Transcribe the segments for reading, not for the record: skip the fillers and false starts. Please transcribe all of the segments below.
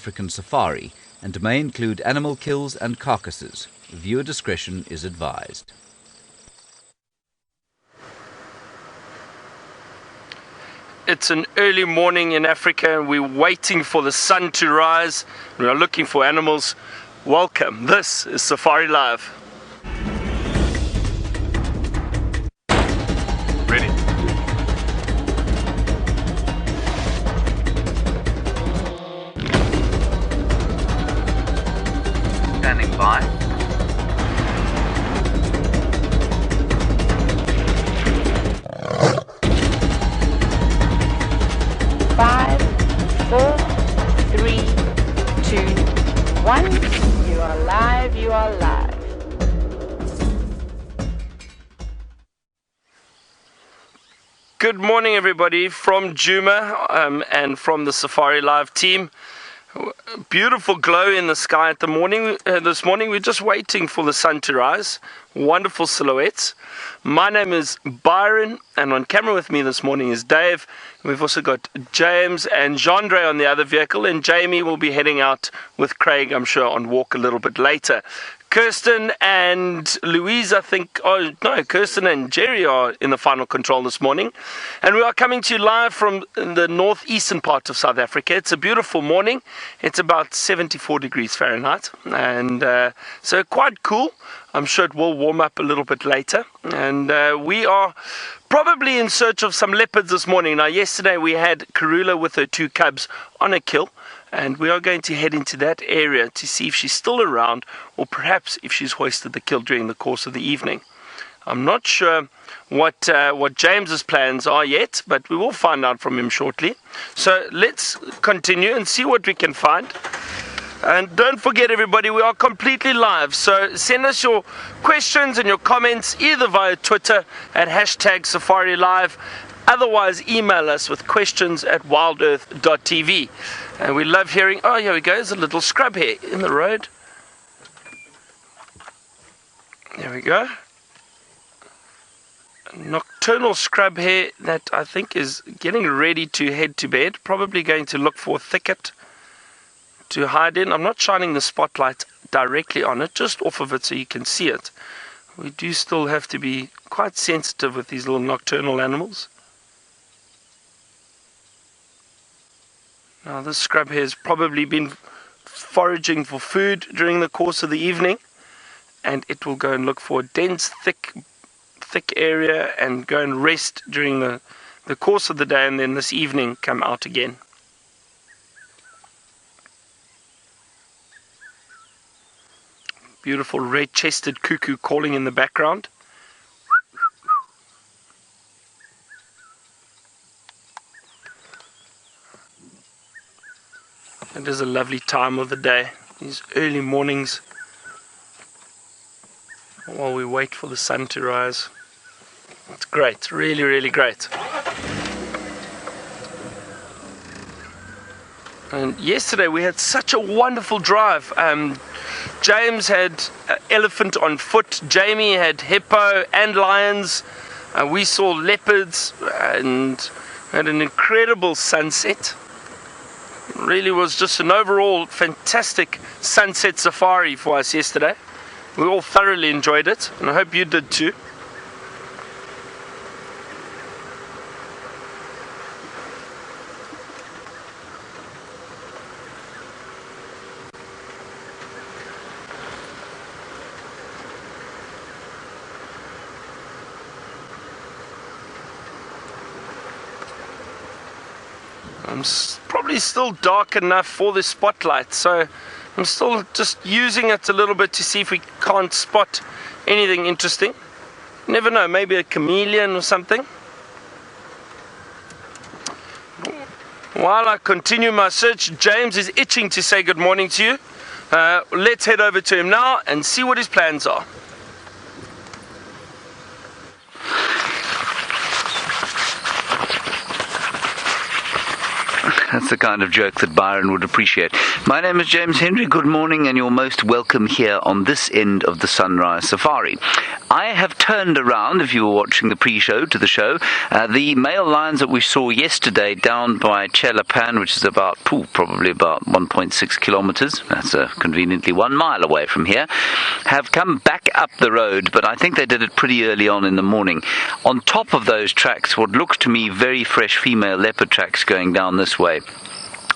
African safari and may include animal kills and carcasses. Viewer discretion is advised. It's an early morning in Africa and we're waiting for the sun to rise. We are looking for animals. Welcome. This is Safari Live. Ready. Standing by. Five, 4, 3, 2, 1. You are live, you are live. Good morning, everybody, from Djuma and from the Safari Live team. Beautiful glow in the sky at the morning. This morning, we're just waiting for the sun to rise. Wonderful silhouettes. My name is Byron, and on camera with me this morning is Dave. We've also got James and Jandre on the other vehicle, and Jamie will be heading out with Craig, I'm sure, on walk a little bit later. Kirsten and Louise, I think, Kirsten and Jerry are in the final control this morning. And we are coming to you live from the northeastern part of South Africa. It's a beautiful morning. It's about 74 degrees Fahrenheit. And so quite cool. I'm sure it will warm up a little bit later. And we are probably in search of some leopards this morning. Now, yesterday we had Karula with her 2 cubs on a kill. And we are going to head into that area to see if she's still around or perhaps if she's hoisted the kill during the course of the evening. I'm not sure what James's plans are yet, but we will find out from him shortly. So let's continue and see what we can find. And don't forget, everybody, we are completely live. So send us your questions and your comments either via Twitter at #SafariLive. Otherwise, email us with questions at WildEarthTV. And we love hearing, oh, here we go, there's a little scrub hare in the road. There we go. A nocturnal scrub hare that I think is getting ready to head to bed. Probably going to look for a thicket to hide in. I'm not shining the spotlight directly on it, just off of it so you can see it. We do still have to be quite sensitive with these little nocturnal animals. Now this scrub hare has probably been foraging for food during the course of the evening, and it will go and look for a dense, thick area and go and rest during the course of the day, and then this evening come out again. Beautiful red-chested cuckoo calling in the background. It is a lovely time of the day, these early mornings, while we wait for the sun to rise. It's great, really, really great. And yesterday we had such a wonderful drive. James had elephant on foot, Jamie had hippo and lions, we saw leopards and had an incredible sunset. Really was just an overall fantastic sunset safari for us yesterday. We all thoroughly enjoyed it, and I hope you did too. I'm probably still dark enough for the spotlight, so I'm still just using it a little bit to see if we can't spot anything interesting. You never know, maybe a chameleon or something. While I continue my search, James is itching to say good morning to you. Let's head over to him now and see what his plans are. That's the kind of joke that Byron would appreciate. My name is James Henry. Good morning, and you're most welcome here on this end of the Sunrise Safari. I have turned around, if you were watching the pre-show to the show, the male lions that we saw yesterday down by Chelapan, which is probably about 1.6 kilometers, that's conveniently 1 mile away from here, have come back up the road, but I think they did it pretty early on in the morning. On top of those tracks, what looks to me very fresh female leopard tracks going down this way.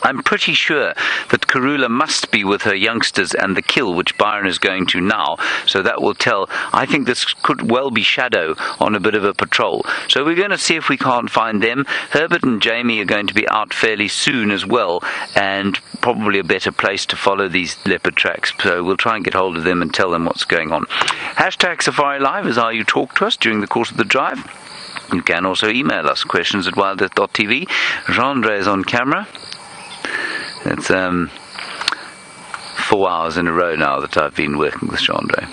I'm pretty sure that Karula must be with her youngsters and the kill, which Byron is going to now, so that will tell. I think this could well be Shadow on a bit of a patrol. So we're going to see if we can't find them. Herbert and Jamie are going to be out fairly soon as well, and probably a better place to follow these leopard tracks. So we'll try and get hold of them and tell them what's going on. Hashtag Safari Live is how you talk to us during the course of the drive. You can also email us, questions at WildEarthTV. Gendre is on camera. It's 4 hours in a row now that I've been working with Chandra.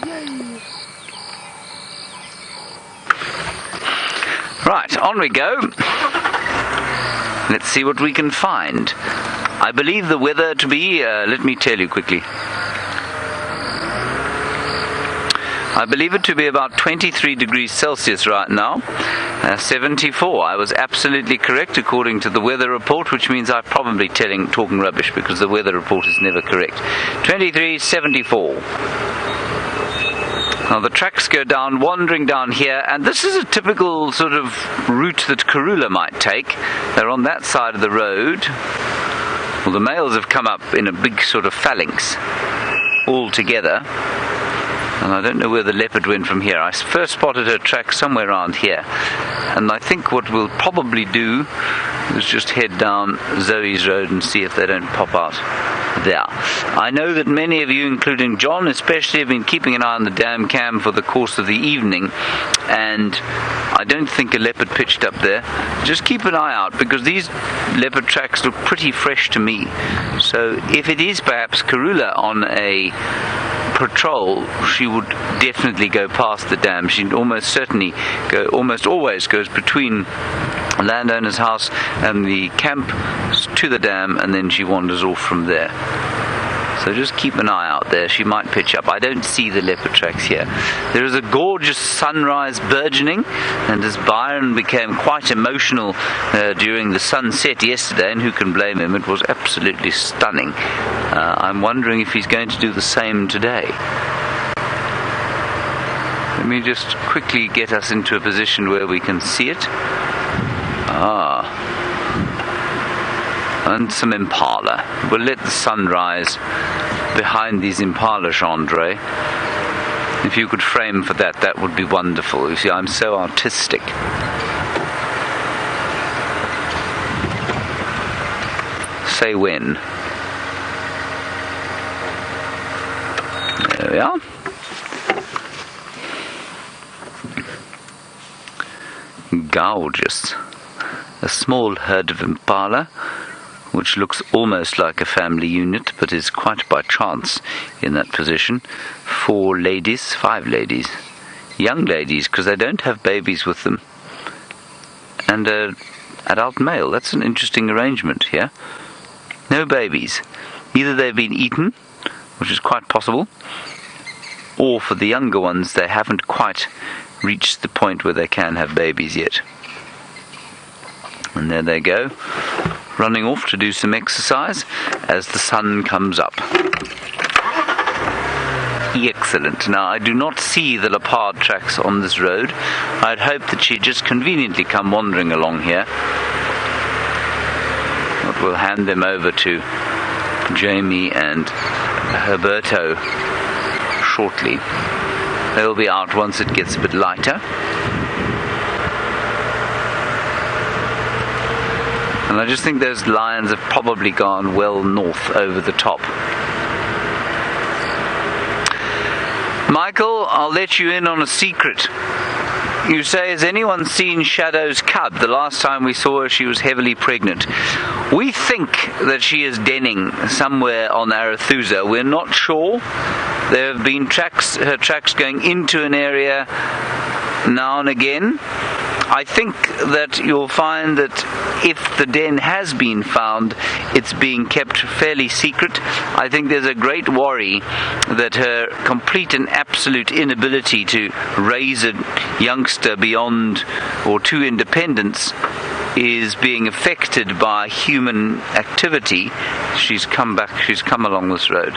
Right, on we go. Let's see what we can find. I believe the weather to be, let me tell you quickly. I believe it to be about 23 degrees Celsius right now, 74. I was absolutely correct according to the weather report, which means I'm probably talking rubbish because the weather report is never correct. 23, 74. Now the tracks go down, wandering down here, and this is a typical sort of route that Karula might take. They're on that side of the road. Well, the males have come up in a big sort of phalanx all together. And I don't know where the leopard went from here. I first spotted her track somewhere around here. And I think what we'll probably do is just head down Zoe's road and see if they don't pop out there. I know that many of you, including John especially, have been keeping an eye on the dam cam for the course of the evening. And I don't think a leopard pitched up there. Just keep an eye out, because these leopard tracks look pretty fresh to me. So if it is perhaps Karula on a patrol, she would definitely go past the dam. She almost always goes between a landowner's house and the camp to the dam, and then she wanders off from there. So just keep an eye out there. She might pitch up. I don't see the leopard tracks here. There is a gorgeous sunrise burgeoning, and as Byron became quite emotional during the sunset yesterday, and who can blame him, it was absolutely stunning. I'm wondering if he's going to do the same today. Let me just quickly get us into a position where we can see it. And some Impala. We'll let the sun rise behind these Impala, Chandra. If you could frame for that, that would be wonderful. You see, I'm so artistic. Say when. There we are. Gorgeous. A small herd of Impala, which looks almost like a family unit, but is quite by chance in that position. 5 ladies, young ladies, because they don't have babies with them, and an adult male. That's an interesting arrangement here. No babies. Either they've been eaten, which is quite possible, or for the younger ones, they haven't quite reached the point where they can have babies yet. And there they go, running off to do some exercise as the sun comes up. Excellent. Now, I do not see the leopard tracks on this road. I'd hoped that she'd just conveniently come wandering along here. But we'll hand them over to Jamie and Herberto shortly. They'll be out once it gets a bit lighter. And I just think those lions have probably gone well north over the top. Michael, I'll let you in on a secret. You say, has anyone seen Shadow's cub? The last time we saw her, she was heavily pregnant. We think that she is denning somewhere on Arathusa. We're not sure. There have been her tracks going into an area now and again. I think that you'll find that if the den has been found, it's being kept fairly secret. I think there's a great worry that her complete and absolute inability to raise a youngster beyond or to independence is being affected by human activity. She's come along this road.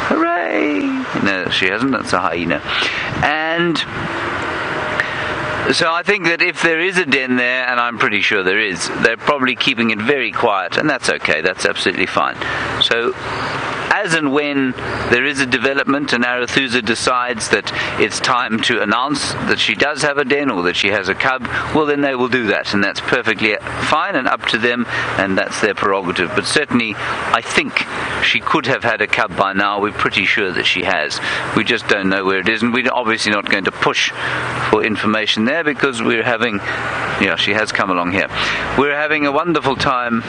Hooray! No, she hasn't. That's a hyena. And so I think that if there is a den there, and I'm pretty sure there is, they're probably keeping it very quiet, and that's okay. That's absolutely fine. So as and when there is a development and Arathusa decides that it's time to announce that she does have a den or that she has a cub, well, then they will do that, and that's perfectly fine and up to them, and that's their prerogative. But certainly I think she could have had a cub by now. We're pretty sure that she has. We just don't know where it is, and we're obviously not going to push for information there because we're having... Yeah, she has come along here. We're having a wonderful time...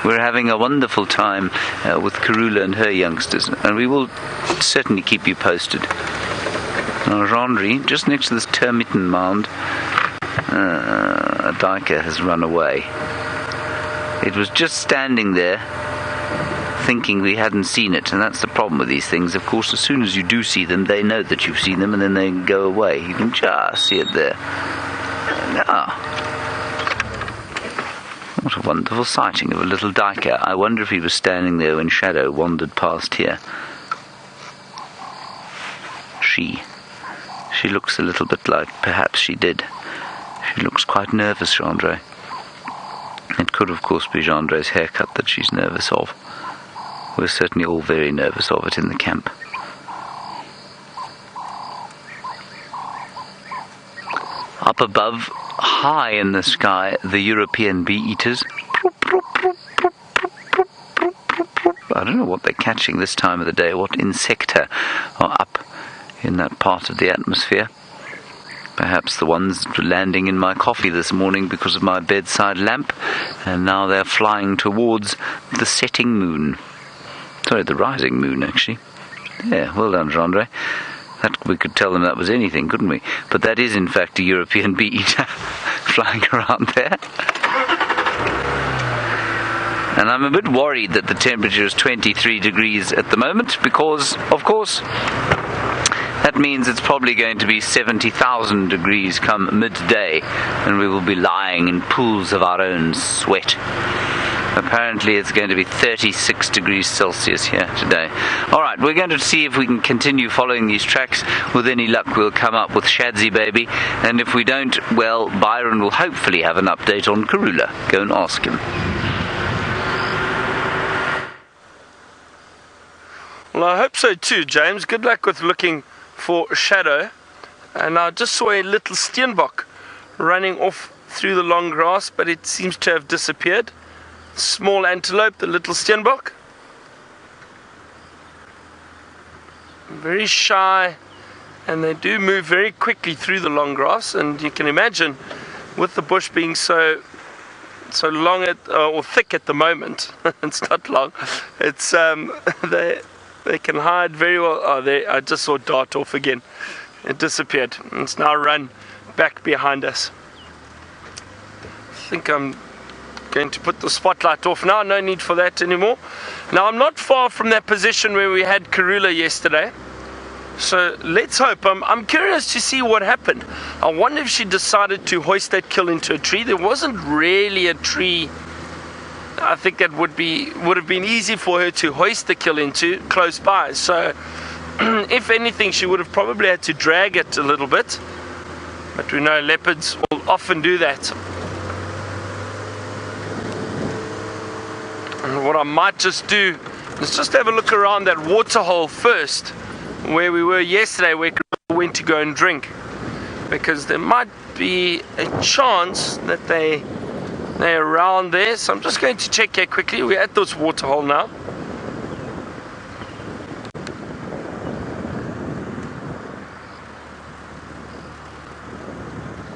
We're having a wonderful time with Karula and her youngsters, and we will certainly keep you posted. Now, Rondry, just next to this termiten mound, a duiker has run away. It was just standing there, thinking we hadn't seen it, and that's the problem with these things. Of course, as soon as you do see them, they know that you've seen them, and then they go away. You can just see it there. Ah. What a wonderful sighting of a little duiker. I wonder if he was standing there when Shadow wandered past here. She looks a little bit like perhaps she did. She looks quite nervous, Gendre. It could, of course, be Gendre's haircut that she's nervous of. We're certainly all very nervous of it in the camp. Up above, high in the sky, the European bee-eaters. I don't know what they're catching this time of the day, what insecta are up in that part of the atmosphere. Perhaps the ones landing in my coffee this morning because of my bedside lamp, and now they're flying towards the setting moon. Sorry, the rising moon, actually. Yeah, well done, Gendre. That, we could tell them that was anything, couldn't we? But that is, in fact, a European bee-eater flying around there. And I'm a bit worried that the temperature is 23 degrees at the moment because, of course, that means it's probably going to be 70,000 degrees come midday, and we will be lying in pools of our own sweat. Apparently it's going to be 36 degrees Celsius here today. Alright, we're going to see if we can continue following these tracks. With any luck we'll come up with Shadzy Baby, and if we don't, well, Byron will hopefully have an update on Karula. Go and ask him. Well, I hope so too, James. Good luck with looking for Shadow. And I just saw a little steenbok running off through the long grass, but it seems to have disappeared. Small antelope, the little steenbok. Very shy, and they do move very quickly through the long grass, and you can imagine with the bush being so long or thick at the moment. It's not long. It's they can hide very well. Oh, I just saw it dart off again. It disappeared. It's now run back behind us. I think I'm going to put the spotlight off now. No need for that anymore. Now, I'm not far from that position where we had Karula yesterday, so let's hope. I'm curious to see what happened. I wonder if she decided to hoist that kill into a tree. There wasn't really a tree I think that would have been easy for her to hoist the kill into close by, so if anything she would have probably had to drag it a little bit, but we know leopards will often do that. And what I might just do is just have a look around that waterhole first, where we were yesterday, where we went to go and drink, because there might be a chance that they're around there. So I'm just going to check here quickly. We're at this waterhole now.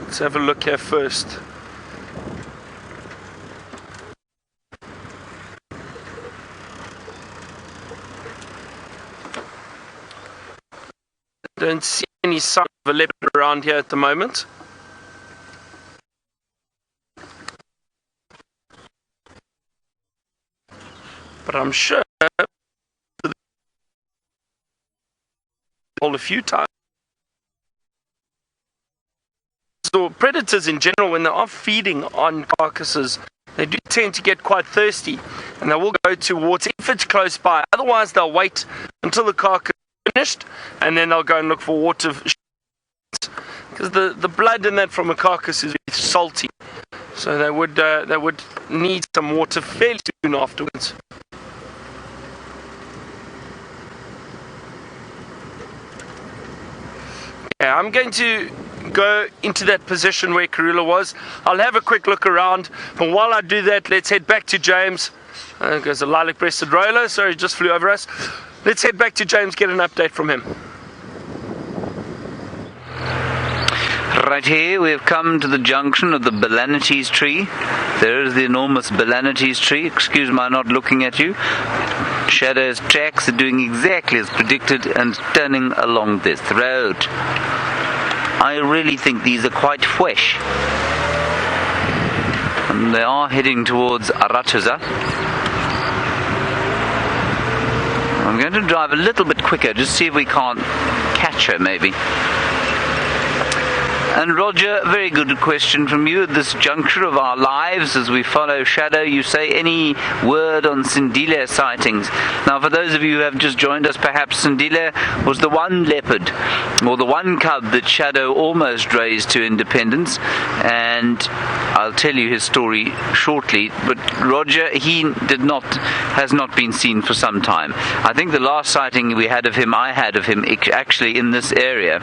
Let's have a look here first. Don't see any sign of a leopard around here at the moment. But I'm sure a few times. So predators in general, when they are feeding on carcasses, they do tend to get quite thirsty, and they will go to water if it's close by. Otherwise, they'll wait until the carcass is finished, and then they'll go and look for water. Because the blood in that from a carcass is salty, so they would need some water fairly soon afterwards. Yeah, I'm going to go into that position where Karula was. I'll have a quick look around, and while I do that, let's head back to James. There's a lilac-breasted roller, sorry, just flew over us. Let's head back to James, get an update from him. Right here we have come to the junction of the Belanites tree. There is the enormous Belanites tree. Excuse my not looking at you. Shadow's tracks are doing exactly as predicted and turning along this road. I really think these are quite fresh. And they are heading towards Arathusa. I'm going to drive a little bit quicker, just see if we can't catch her maybe. And Roger, very good question from you at this juncture of our lives as we follow Shadow. You say any word on Sindile sightings. Now, for those of you who have just joined us, perhaps Sindile was the one leopard or the one cub that Shadow almost raised to independence, and I'll tell you his story shortly. But Roger, has not been seen for some time. I think the last sighting I had of him actually in this area.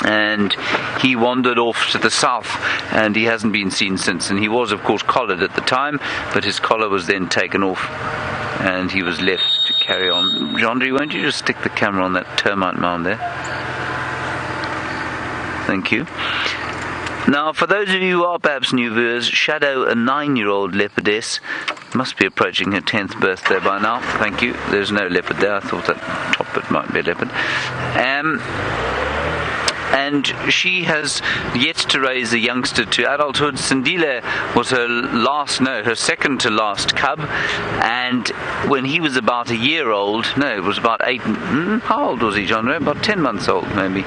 And he wandered off to the south, and he hasn't been seen since. And he was, of course, collared at the time, but his collar was then taken off, and he was left to carry on. Jandri, won't you just stick the camera on that termite mound there? Thank you. Now, for those of you who are perhaps new viewers, Shadow, a 9-year-old leopardess, must be approaching her 10th birthday by now. Thank you. There's no leopard there. I thought that top bit might be a leopard. And she has yet to raise a youngster to adulthood. Sindile was her second to last cub, and when he was about a year old, it was about 8, how old was he, John? About 10 months old maybe,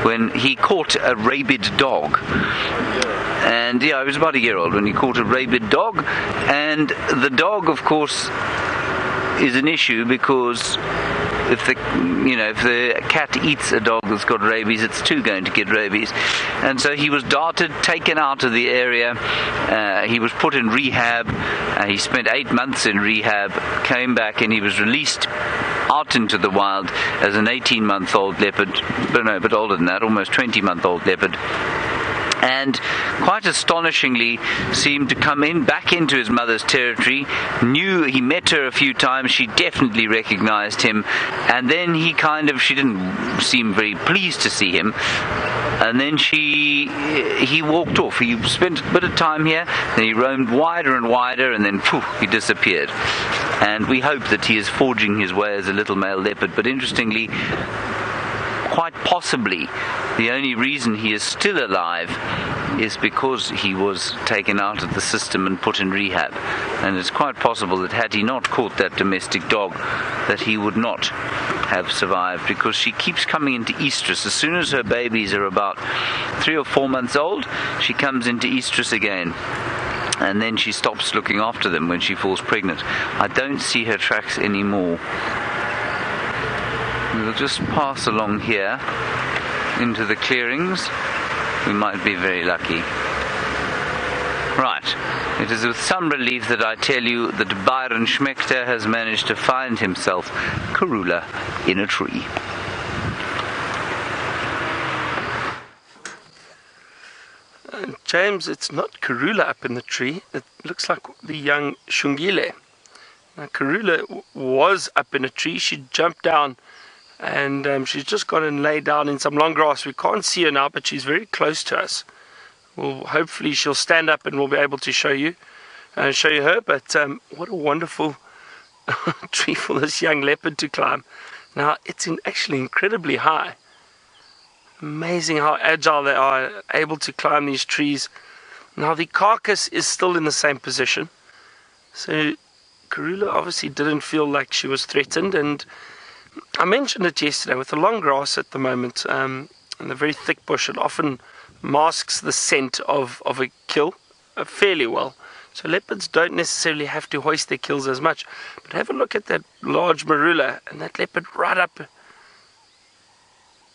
when he caught a rabid dog. And he was about a year old when he caught a rabid dog, and the dog, of course, is an issue because if the cat eats a dog that's got rabies, it's too going to get rabies. And so he was darted, taken out of the area. He was put in rehab. He spent 8 months in rehab, came back, and he was released out into the wild as an 18-month-old leopard, but older than that, almost 20-month-old leopard. And quite astonishingly seemed to come back into his mother's territory. He met her a few times, she definitely recognized him, and then she didn't seem very pleased to see him, and then he walked off. He spent a bit of time here, then he roamed wider and wider, and then he disappeared. And we hope that he is forging his way as a little male leopard, but interestingly, quite possibly the only reason he is still alive is because he was taken out of the system and put in rehab. And it's quite possible that had he not caught that domestic dog, that he would not have survived, because she keeps coming into estrus. As soon as her babies are about 3 or 4 months old, she comes into estrus again. And then she stops looking after them when she falls pregnant. I don't see her tracks anymore. We'll just pass along here into the clearings. We might be very lucky. Right. It is with some relief that I tell you that Byron Schmechter has managed to find himself Karula in a tree. James, it's not Karula up in the tree. It looks like the young Shungile. Now, Karula was up in a tree. She jumped down, and she's just gone and laid down in some long grass. We can't see her now, but she's very close to us. Well, hopefully she'll stand up and we'll be able to show you her. But what a wonderful tree for this young leopard to climb. Now, it's actually incredibly high. Amazing how agile they are, able to climb these trees. Now the carcass is still in the same position. So Karula obviously didn't feel like she was threatened, and I mentioned it yesterday, with the long grass at the moment, and the very thick bush, it often masks the scent of a kill fairly well. So leopards don't necessarily have to hoist their kills as much. But have a look at that large marula and that leopard right up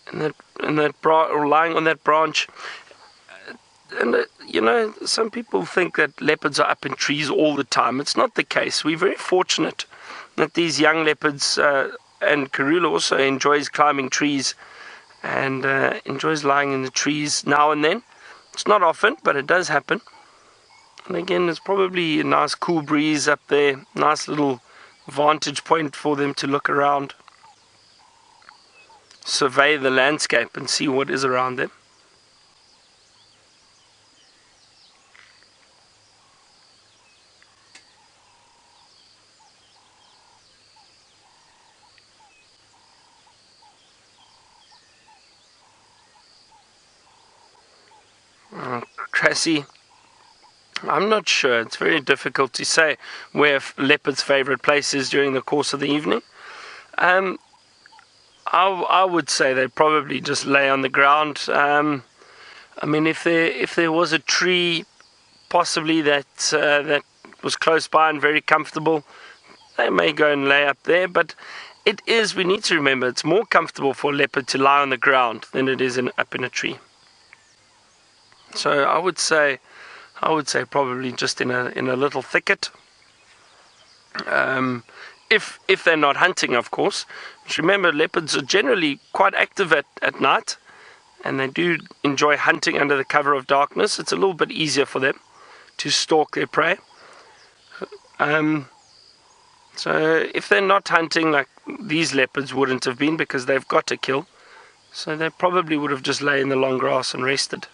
and lying on that branch. And you know, some people think that leopards are up in trees all the time. It's not the case. We're very fortunate that these young leopards, and Karula also enjoys climbing trees and enjoys lying in the trees now and then. It's not often, but it does happen. And again, there's probably a nice cool breeze up there, nice little vantage point for them to look around, survey the landscape and see what is around them. Cressy, I'm not sure. It's very difficult to say where leopard's favorite place is during the course of the evening. I would say they probably just lay on the ground. I mean, if there was a tree, possibly that was close by and very comfortable, they may go and lay up there. But we need to remember, it's more comfortable for a leopard to lie on the ground than it is up in a tree. So I would say probably just in a little thicket. If they're not hunting, of course. But remember, leopards are generally quite active at night, and they do enjoy hunting under the cover of darkness. It's a little bit easier for them to stalk their prey. So if they're not hunting, like these leopards wouldn't have been, because they've got to kill, so they probably would have just lay in the long grass and rested.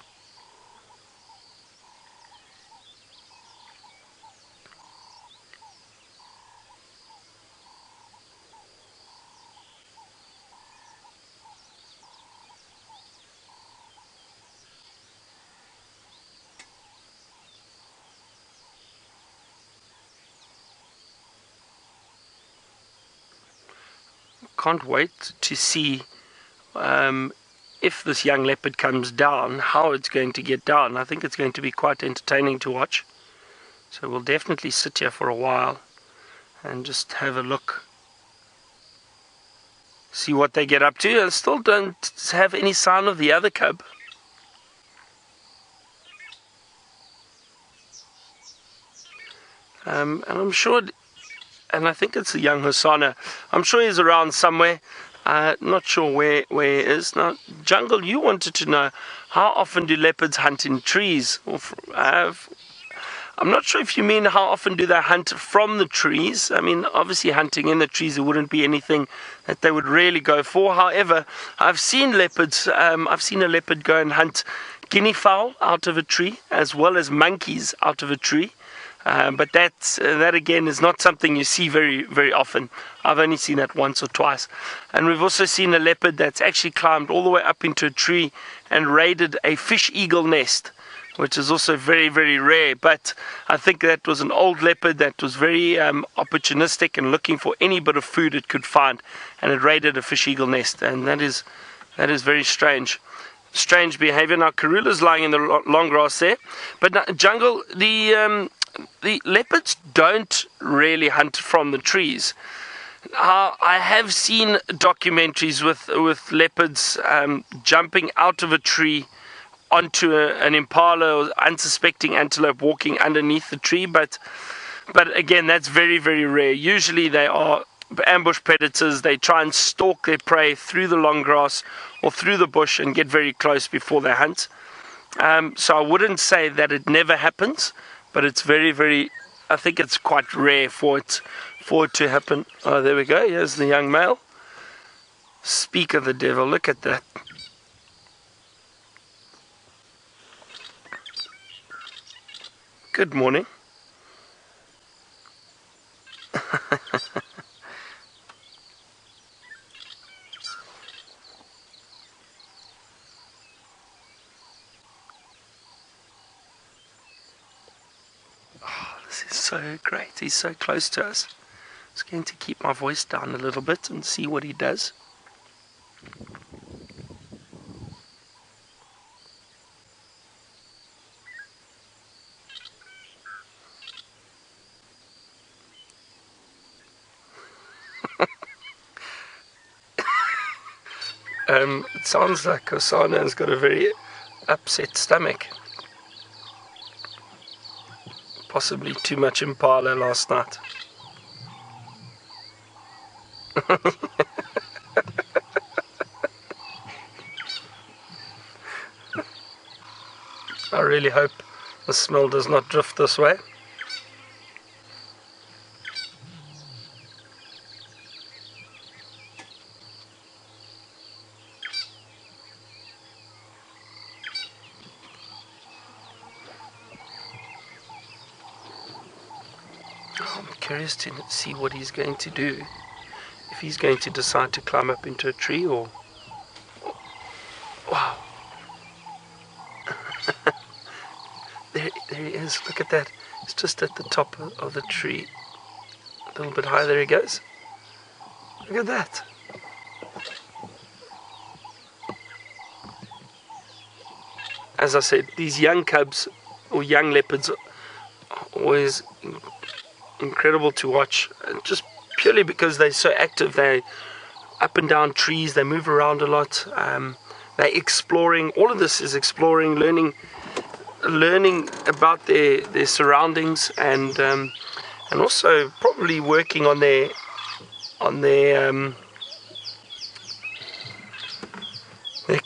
Can't wait to see if this young leopard comes down, how it's going to get down. I think it's going to be quite entertaining to watch. So we'll definitely sit here for a while and just have a look, see what they get up to. I still don't have any sign of the other cub. And I'm sure, and I think it's a young Hosanna. I'm sure he's around somewhere. Not sure where he is. Now, Jungle, you wanted to know, how often do leopards hunt in trees? I'm not sure if you mean how often do they hunt from the trees. I mean, obviously hunting in the trees, it wouldn't be anything that they would really go for. However, I've seen leopards. I've seen a leopard go and hunt guinea fowl out of a tree, as well as monkeys out of a tree. But that again is not something you see very, very often. I've only seen that once or twice. And we've also seen a leopard that's actually climbed all the way up into a tree and raided a fish eagle nest, which is also very, very rare. But I think that was an old leopard that was very opportunistic and looking for any bit of food it could find, and it raided a fish eagle nest. And that is very strange. Strange behavior. Now, Karula's lying in the long grass there. But now, Jungle, the leopards don't really hunt from the trees. I have seen documentaries with leopards jumping out of a tree onto an impala or unsuspecting antelope walking underneath the tree, but again, that's very, very rare. Usually they are ambush predators. They try and stalk their prey through the long grass or through the bush and get very close before they hunt. So I wouldn't say that it never happens, but it's very, very, I think it's quite rare for it to happen. Oh, there we go. Here's the young male. Speak of the devil. Look at that. Good morning. so great. He's so close to us. I'm just going to keep my voice down a little bit and see what he does. It sounds like Osana has got a very upset stomach. Possibly too much Impala last night. I really hope the smell does not drift this way. I'm curious to see what he's going to do. If he's going to decide to climb up into a tree or... Wow. There he is. Look at that. It's just at the top of the tree. A little bit higher. There he goes. Look at that. As I said, these young cubs or young leopards are always incredible to watch, just purely because they're so active. They're up and down trees, they move around a lot, they're exploring. All of this is exploring, learning about their surroundings, and also probably working on their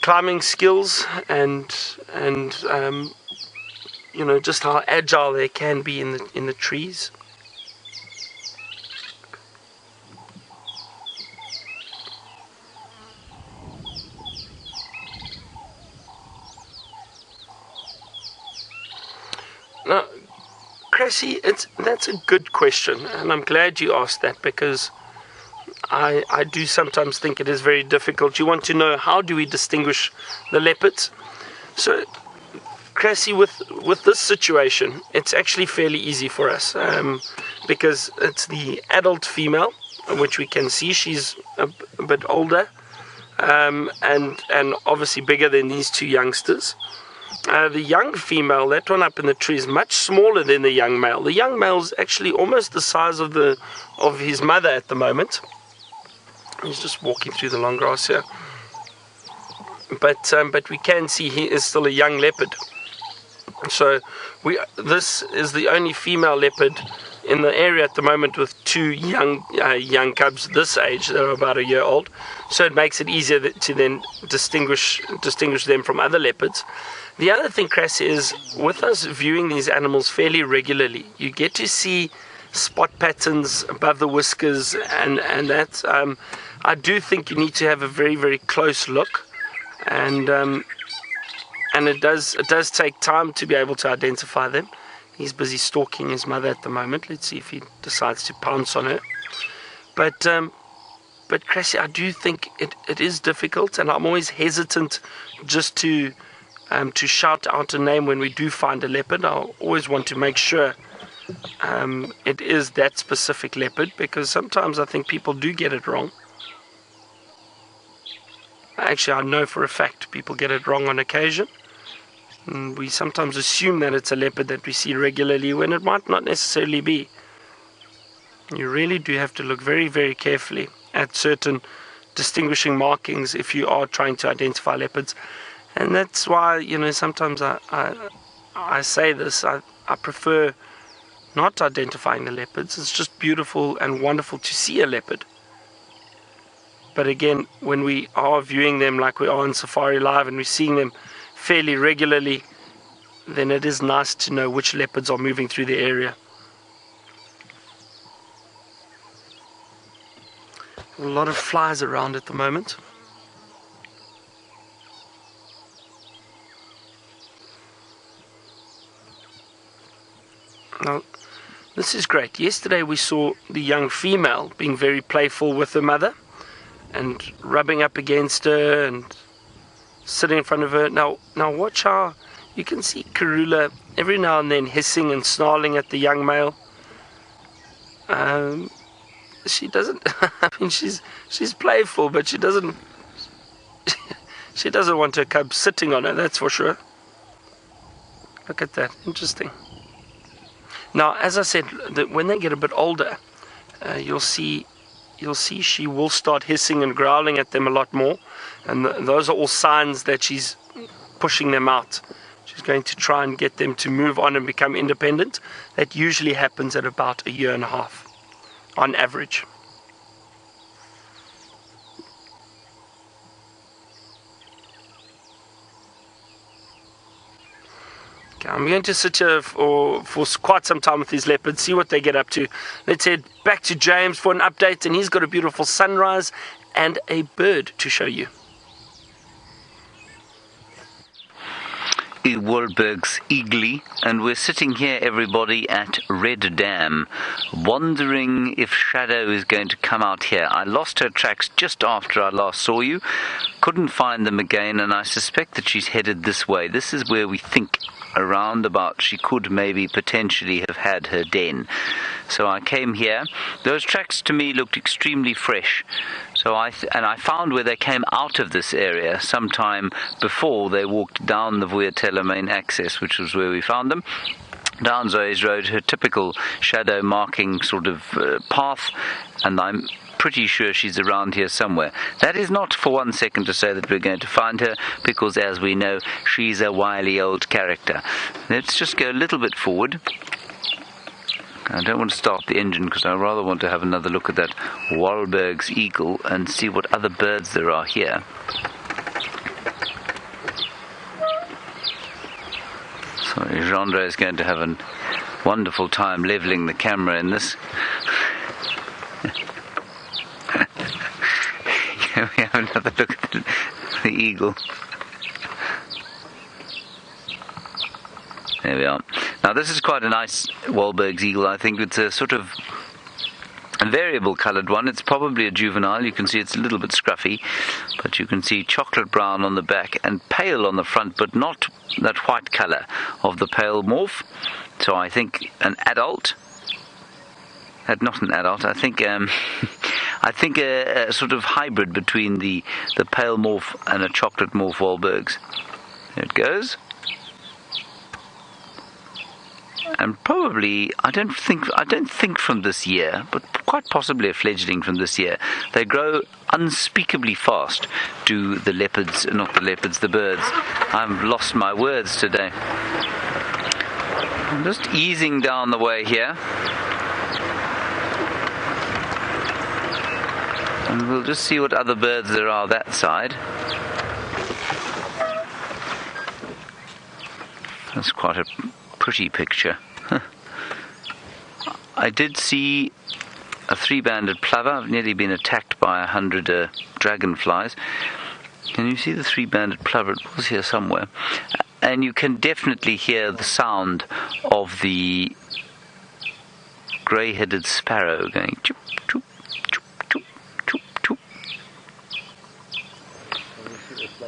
climbing skills, and you know, just how agile they can be in the trees. Now, Cressy, that's a good question, and I'm glad you asked that, because I do sometimes think it is very difficult. You want to know, how do we distinguish the leopards? So, Cressy, with this situation, it's actually fairly easy for us, because it's the adult female, which we can see she's a bit older, and obviously bigger than these two youngsters. The young female, that one up in the tree, is much smaller than the young male. The young male is actually almost the size of his mother at the moment. He's just walking through the long grass here. But we can see he is still a young leopard. So this is the only female leopard in the area at the moment with two young cubs this age that are about a year old. So it makes it easier to then distinguish them from other leopards. The other thing, Crass, is with us viewing these animals fairly regularly, you get to see spot patterns above the whiskers, and that I do think you need to have a very, very close look, and it does take time to be able to identify them. He's busy stalking his mother at the moment. Let's see if he decides to pounce on her. But Cressy, I do think it is difficult, and I'm always hesitant just to shout out a name when we do find a leopard. I always want to make sure it is that specific leopard, because sometimes I think people do get it wrong. Actually, I know for a fact people get it wrong on occasion. And we sometimes assume that it's a leopard that we see regularly when it might not necessarily be. You really do have to look very, very carefully at certain distinguishing markings if you are trying to identify leopards. And that's why, you know, sometimes I say this, I prefer not identifying the leopards. It's just beautiful and wonderful to see a leopard. But again, when we are viewing them like we are on Safari Live and we're seeing them fairly regularly, then it is nice to know which leopards are moving through the area. A lot of flies around at the moment. Now, this is great. Yesterday we saw the young female being very playful with her mother and rubbing up against her and sitting in front of her. Now watch how you can see Karula every now and then hissing and snarling at the young male. She doesn't. I mean, she's playful, but she doesn't. She doesn't want her cub sitting on her. That's for sure. Look at that. Interesting. Now, as I said, when they get a bit older, you'll see she will start hissing and growling at them a lot more, and those are all signs that she's pushing them out. She's going to try and get them to move on and become independent. That usually happens at about 1.5 years, on average. Okay, I'm going to sit here for quite some time with these leopards, see what they get up to. Let's head back to James for an update, and he's got a beautiful sunrise and a bird to show you. Wahlberg's Eagly, and we're sitting here, everybody, at Red Dam, wondering if Shadow is going to come out here. I lost her tracks just after I last saw you, couldn't find them again, and I suspect that she's headed this way. This is where we think around about she could maybe potentially have had her den. So I came here. Those tracks to me looked extremely fresh. So I found where they came out of this area sometime before they walked down the Vuatella main access, which was where we found them. Down Zoe's Road, her typical shadow marking sort of path, and I'm pretty sure she's around here somewhere. That is not for 1 second to say that we're going to find her, because as we know, she's a wily old character. Let's just go a little bit forward. I don't want to start the engine because I rather want to have another look at that Wahlberg's eagle and see what other birds there are here. So Jeandre is going to have a wonderful time leveling the camera in this. We have another look at the eagle. There we are. Now this is quite a nice Wahlberg's eagle. I think it's a sort of a variable coloured one. It's probably a juvenile. You can see it's a little bit scruffy, but you can see chocolate brown on the back and pale on the front, but not that white colour of the pale morph. So I think an adult. Not an adult. I think I think a sort of hybrid between the pale morph and a chocolate morph Wahlberg's. There it goes. And probably, I don't think from this year, but quite possibly a fledgling from this year. They grow unspeakably fast, do the leopards, not the leopards, the birds. I've lost my words today. I'm just easing down the way here. And we'll just see what other birds there are that side. That's quite a pretty picture. I did see a 3-banded plover. I've nearly been attacked by 100 dragonflies. Can you see the 3-banded plover? It was here somewhere. And you can definitely hear the sound of the grey-headed sparrow going choop, choop, choop, choop, choop, choop.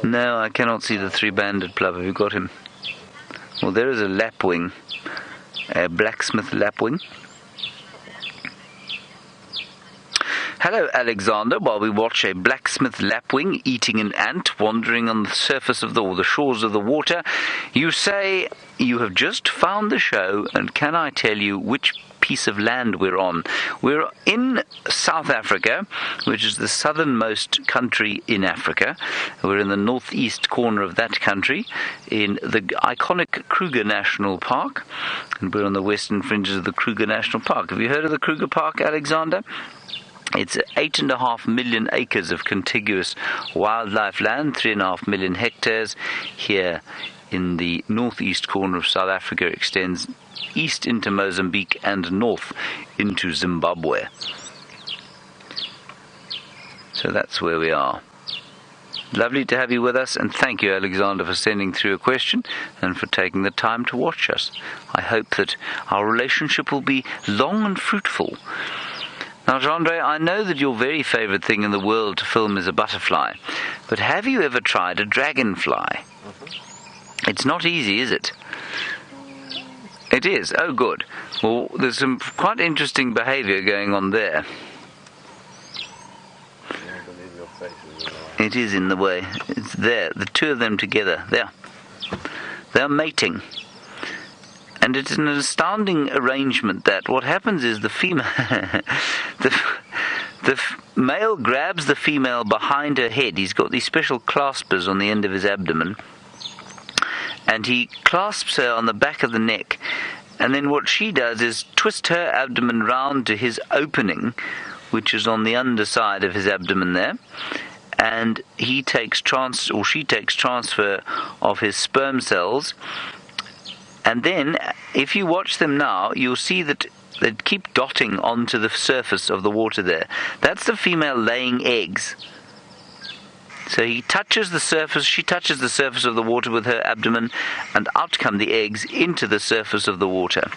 No, I cannot see the 3-banded plover. We've got him. Well, there is a lapwing, a blacksmith lapwing. Hello, Alexander. While we watch a blacksmith lapwing eating an ant wandering on the surface of the shores of the water, you say you have just found the show, and can I tell you which piece of land we're on? We're in South Africa, which is the southernmost country in Africa. We're in the northeast corner of that country, in the iconic Kruger National Park, and we're on the western fringes of the Kruger National Park. Have you heard of the Kruger Park, Alexander? It's 8.5 million acres of contiguous wildlife land, 3.5 million hectares here in the northeast corner of South Africa. Extends east into Mozambique and north into Zimbabwe. So that's where we are. Lovely to have you with us, and thank you, Alexander, for sending through a question and for taking the time to watch us. I hope that our relationship will be long and fruitful. Now, Jeandre, I know that your very favourite thing in the world to film is a butterfly, but have you ever tried a dragonfly? It's not easy, is it? It is? Oh, good. Well, there's some quite interesting behaviour going on there. It is in the way. It's there. The two of them together. There. They're mating. And it's an astounding arrangement that what happens is the female... the male grabs the female behind her head. He's got these special claspers on the end of his abdomen. And he clasps her on the back of the neck. And then what she does is twist her abdomen round to his opening, which is on the underside of his abdomen there. And she takes transfer of his sperm cells. And then, if you watch them now, you'll see that they keep dotting onto the surface of the water there. That's the female laying eggs. So she touches the surface of the water with her abdomen, and out come the eggs into the surface of the water.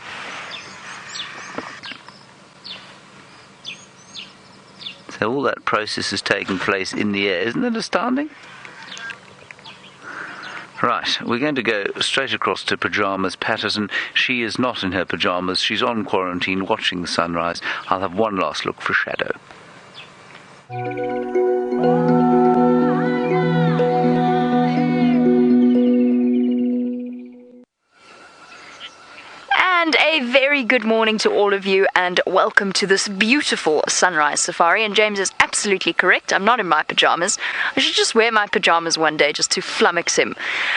So all that process is taking place in the air. Isn't that astounding? Right, we're going to go straight across to Pyjamas Patterson. She is not in her pyjamas. She's on quarantine watching the sunrise. I'll have one last look for Shadow. And a very good morning to all of you, and welcome to this beautiful sunrise safari. And James is absolutely correct. I'm not in my pajamas. I should just wear my pajamas one day just to flummox him.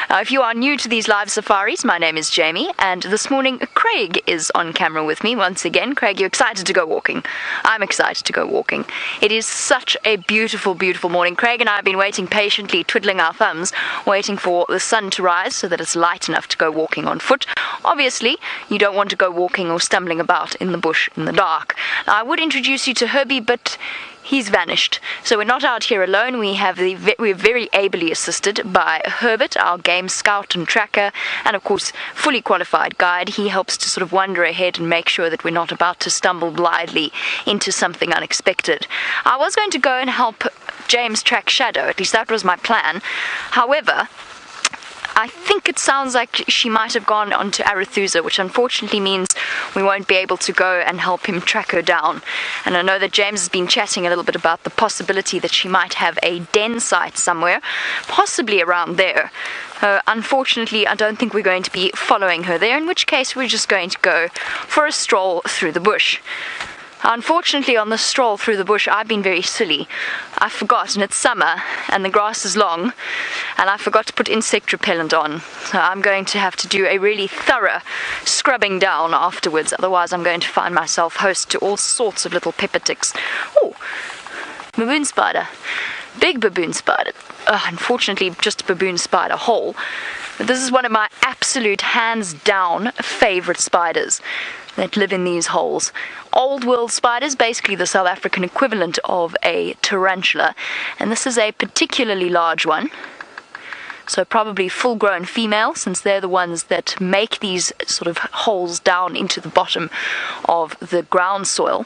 If you are new to these live safaris, my name is Jamie, and this morning Craig is on camera with me once again. Craig, you excited to go walking? I'm excited to go walking. It is such a beautiful, beautiful morning. Craig and I have been waiting patiently, twiddling our thumbs, waiting for the sun to rise so that it's light enough to go walking on foot. Obviously, you don't want to go walking or stumbling about in the bush in the dark. Now, I would introduce you to Herbie, but he's vanished. So we're not out here alone. We're very ably assisted by Herbert, our game scout and tracker, and of course, fully qualified guide. He helps to sort of wander ahead and make sure that we're not about to stumble blithely into something unexpected. I was going to go and help James track Shadow. At least that was my plan. However, I think it sounds like she might have gone on to Arathusa, which unfortunately means we won't be able to go and help him track her down. And I know that James has been chatting a little bit about the possibility that she might have a den site somewhere, possibly around there. Unfortunately, I don't think we're going to be following her there, in which case we're just going to go for a stroll through the bush. Unfortunately, on the stroll through the bush, I've been very silly. I forgot, and it's summer, and the grass is long, and I forgot to put insect repellent on. So I'm going to have to do a really thorough scrubbing down afterwards, otherwise I'm going to find myself host to all sorts of little pepper ticks. Oh, baboon spider. Big baboon spider. Unfortunately, just a baboon spider hole. But this is one of my absolute hands-down favourite spiders that live in these holes. Old world spiders, basically the South African equivalent of a tarantula, and this is a particularly large one, so probably full-grown female, since they're the ones that make these sort of holes down into the bottom of the ground soil,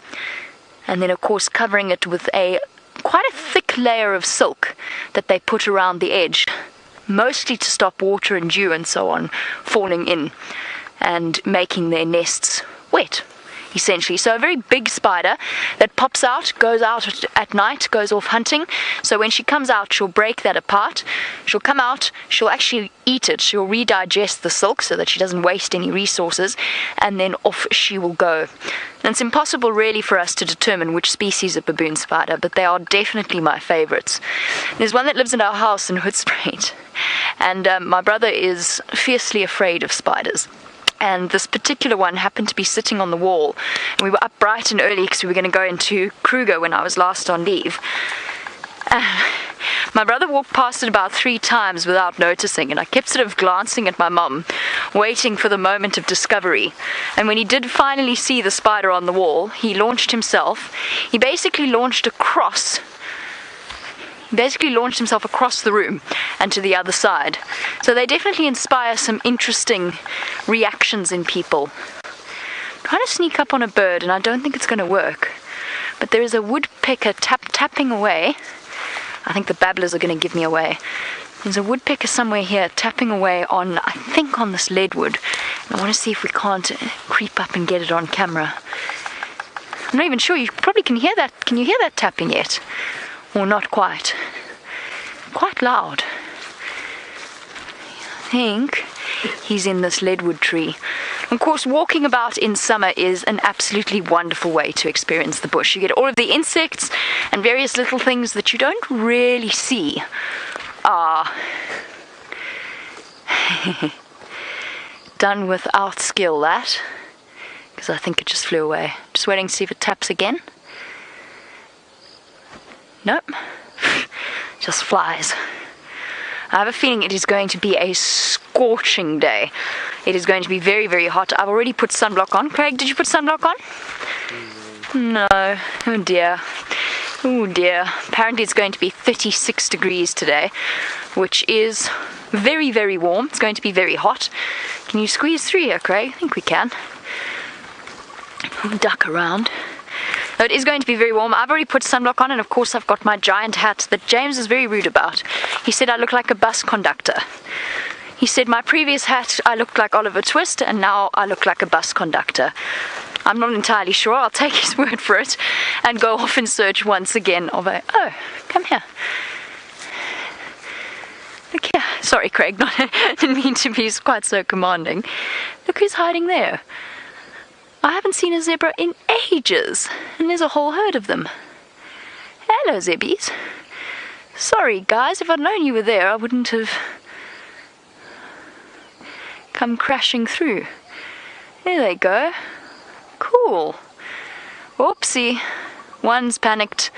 and then of course covering it with quite a thick layer of silk that they put around the edge, mostly to stop water and dew and so on falling in and making their nests wet, essentially. So a very big spider that pops out, goes out at night, goes off hunting. So when she comes out, she'll break that apart. She'll come out, she'll actually eat it. She'll redigest the silk so that she doesn't waste any resources, and then off she will go. And it's impossible really for us to determine which species of baboon spider, but they are definitely my favorites. There's one that lives in our house in Hoedspruit, and my brother is fiercely afraid of spiders. And this particular one happened to be sitting on the wall. And we were up bright and early because we were going to go into Kruger when I was last on leave. My brother walked past it about 3 times without noticing, and I kept sort of glancing at my mum, waiting for the moment of discovery. And when he did finally see the spider on the wall, he launched himself. He basically launched himself across the room and to the other side. So they definitely inspire some interesting reactions in people. I'm trying to sneak up on a bird, and I don't think it's going to work. But there is a woodpecker tapping away. I think the babblers are going to give me away. There's a woodpecker somewhere here tapping away on, I think, on this leadwood. I want to see if we can't creep up and get it on camera. I'm not even sure. You probably can hear that. Can you hear that tapping yet? Or not quite? Quite loud. I think he's in this leadwood tree. Of course, walking about in summer is an absolutely wonderful way to experience the bush. You get all of the insects and various little things that you don't really see. Done without skill, that. Because I think it just flew away. Just waiting to see if it taps again. Nope. Just flies. I have a feeling it is going to be a scorching day. It is going to be very, very hot. I've already put sunblock on. Craig, did you put sunblock on? No. Oh dear. Oh dear. Apparently it's going to be 36 degrees today, which is very, very warm. It's going to be very hot. Can you squeeze through here, Craig? I think we can. Duck around. It is going to be very warm. I've already put sunblock on, and of course I've got my giant hat that James is very rude about. He said I look like a bus conductor. He said my previous hat I looked like Oliver Twist, and now I look like a bus conductor. I'm not entirely sure. I'll take his word for it and go off in search once again of a... Oh, come here. Look here. Sorry, Craig. Didn't mean to be quite so commanding. Look who's hiding there. I haven't seen a zebra in ages, and there's a whole herd of them. Hello, zebbies. Sorry, guys, if I'd known you were there, I wouldn't have come crashing through. There they go. Cool. Whoopsie. One's panicked.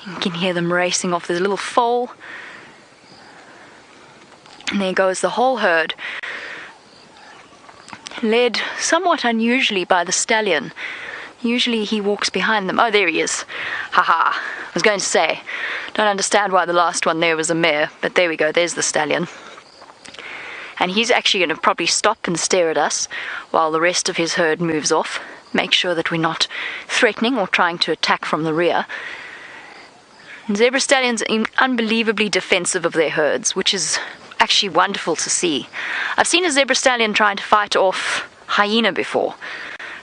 You can hear them racing off. There's a little foal. And there goes the whole herd, led somewhat unusually by the stallion. Usually he walks behind them. Oh, there he is. Haha. I was going to say, don't understand why the last one there was a mare, but there we go. There's the stallion. And he's actually going to probably stop and stare at us while the rest of his herd moves off. Make sure that we're not threatening or trying to attack from the rear. And zebra stallions are unbelievably defensive of their herds, which is actually wonderful to see. I've seen a zebra stallion trying to fight off hyena before,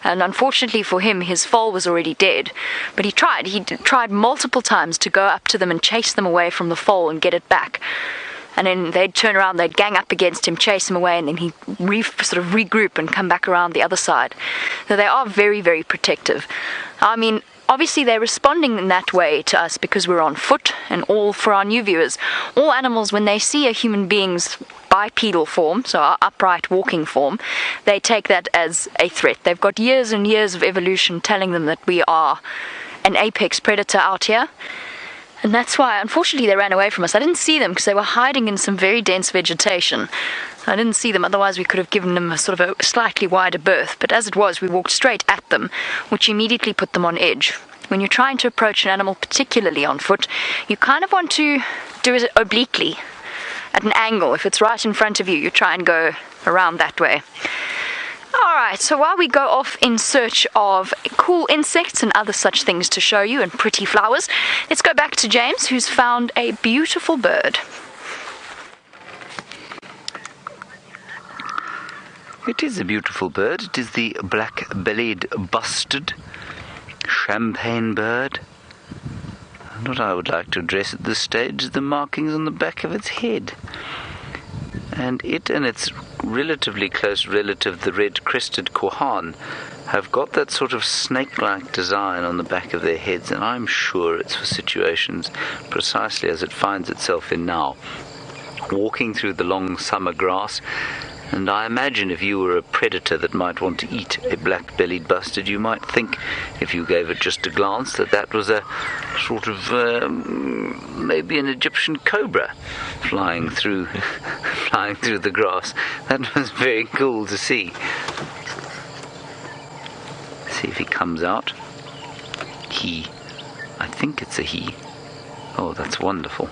and unfortunately for him, his foal was already dead. But he tried multiple times to go up to them and chase them away from the foal and get it back. And then they'd turn around, they'd gang up against him, chase him away, and then he'd sort of regroup and come back around the other side. So they are very, very protective. I mean, obviously they're responding in that way to us because we're on foot, and all for our new viewers, all animals, when they see a human being's bipedal form, so our upright walking form, they take that as a threat. They've got years and years of evolution telling them that we are an apex predator out here. And that's why, unfortunately, they ran away from us. I didn't see them because they were hiding in some very dense vegetation. I didn't see them, otherwise we could have given them a sort of a slightly wider berth. But as it was, we walked straight at them, which immediately put them on edge. When you're trying to approach an animal, particularly on foot, you kind of want to do it obliquely, at an angle. If it's right in front of you, you try and go around that way. Alright, so while we go off in search of cool insects and other such things to show you and pretty flowers, let's go back to James, who's found a beautiful bird. It is a beautiful bird. It is the black-bellied bustard, champagne bird. And what I would like to address at this stage is the markings on the back of its head. And it and its relatively close relative, the red-crested Korhaan, have got that sort of snake-like design on the back of their heads, and I'm sure it's for situations precisely as it finds itself in now, walking through the long summer grass. And I imagine if you were a predator that might want to eat a black-bellied bustard, you might think, if you gave it just a glance, that that was a sort of maybe an Egyptian cobra flying through the grass. That was very cool to see. See if he comes out. He. I think it's a he. Oh, that's wonderful.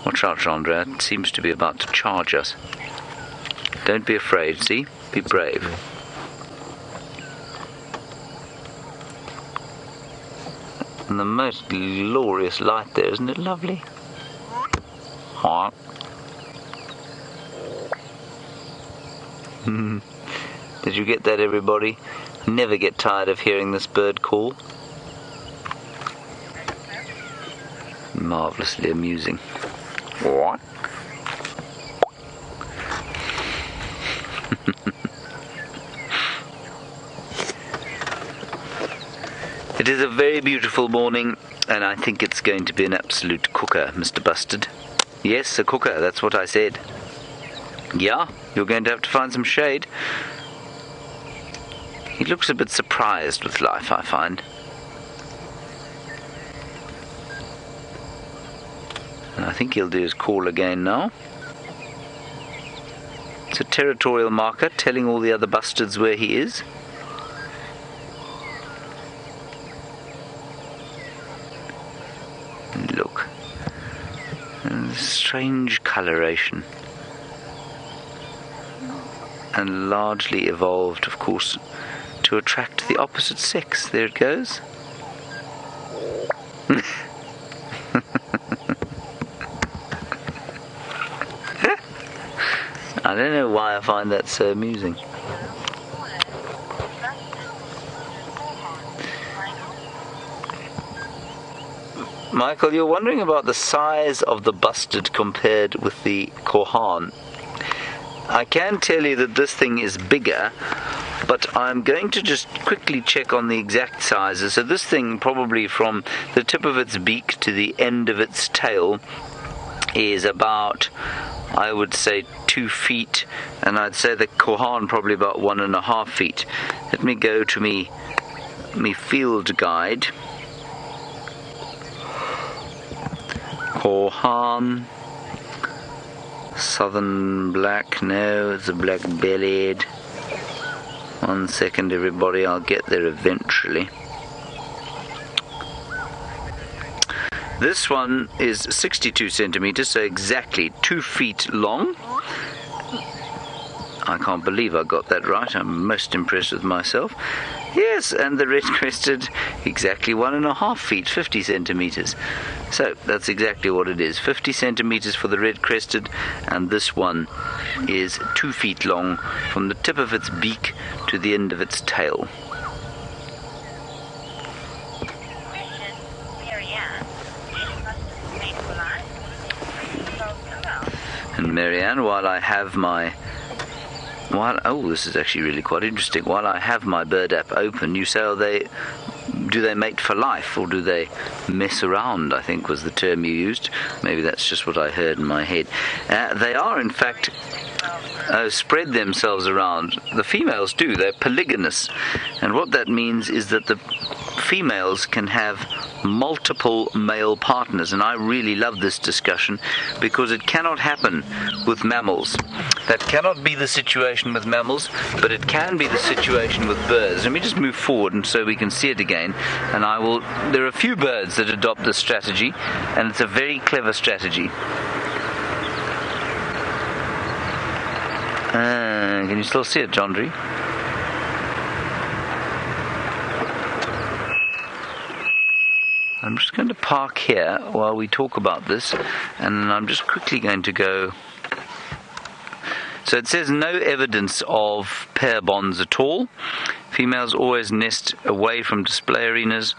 Watch out, Chandra. It seems to be about to charge us. Don't be afraid, see? Be brave. And the most glorious light there, isn't it lovely? Hot. Did you get that, everybody? Never get tired of hearing this bird call. Marvelously amusing. What? It is a very beautiful morning, and I think it's going to be an absolute cooker, Mr. Bustard. Yes, a cooker, that's what I said. Yeah, you're going to have to find some shade. He looks a bit surprised with life, I find. And I think he'll do his call again now. It's a territorial marker telling all the other bustards where he is. Look. Strange coloration. And largely evolved, of course, to attract the opposite sex. There it goes. I don't know why I find that so amusing. Michael, you're wondering about the size of the Bustard compared with the Korhaan. I can tell you that this thing is bigger, but I'm going to just quickly check on the exact sizes. So this thing, probably from the tip of its beak to the end of its tail, is about, I would say, 2 feet, and I'd say the Korhaan probably about 1.5 feet. Let me go to me field guide. Korhaan, southern black. No, it's a black bellied. 1 second, everybody, I'll get there eventually. This one is 62 centimeters, so exactly 2 feet long. I can't believe I got that right. I'm most impressed with myself. Yes, and the red crested, exactly 1.5 feet, 50 centimeters. So that's exactly what it is. 50 centimeters for the red crested, and this one is 2 feet long from the tip of its beak to the end of its tail. And Marianne, while I have my... oh, this is actually really quite interesting. While I have my bird app open, you say, do they mate for life, or do they mess around, I think was the term you used. Maybe that's just what I heard in my head. They are, in fact, spread themselves around. The females do. They're polygynous. And what that means is that the females can have multiple male partners, and I really love this discussion because it cannot happen with mammals. That cannot be the situation with mammals, but it can be the situation with birds. Let me just move forward and so we can see it again, and there are a few birds that adopt this strategy, and it's a very clever strategy. Can you still see it, John Dree? I'm just going to park here while we talk about this, and I'm just quickly going to go. So it says no evidence of pair bonds at all. Females always nest away from display arenas.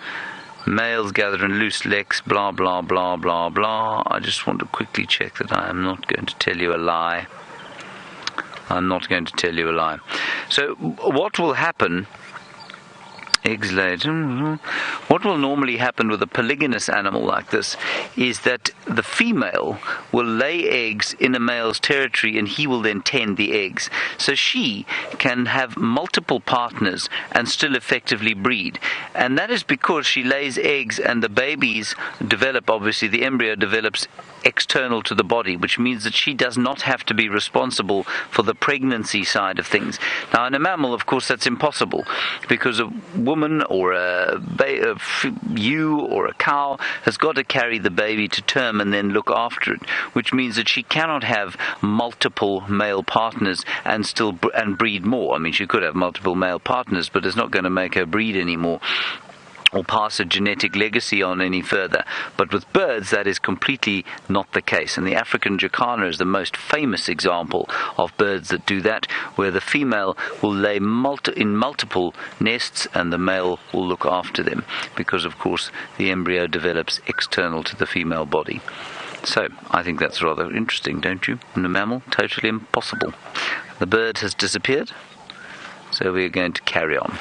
Males gather in loose leks, blah, blah, blah, blah, blah. I just want to quickly check that I am not going to tell you a lie. I'm not going to tell you a lie. So what will happen... Eggs laid. What will normally happen with a polygynous animal like this is that the female will lay eggs in a male's territory, and he will then tend the eggs. So she can have multiple partners and still effectively breed. And that is because she lays eggs and the babies develop, obviously the embryo develops external to the body, which means that she does not have to be responsible for the pregnancy side of things. Now in a mammal, of course, that's impossible, because a woman or a ewe or a cow has got to carry the baby to term and then look after it, which means that she cannot have multiple male partners and breed more. I mean, she could have multiple male partners, but it's not going to make her breed anymore. or pass a genetic legacy on any further. But with birds, that is completely not the case. And the African jacana is the most famous example of birds that do that, where the female will lay in multiple nests and the male will look after them, because, of course, the embryo develops external to the female body. So, I think that's rather interesting, don't you? In a mammal, totally impossible. The bird has disappeared, so we're going to carry on.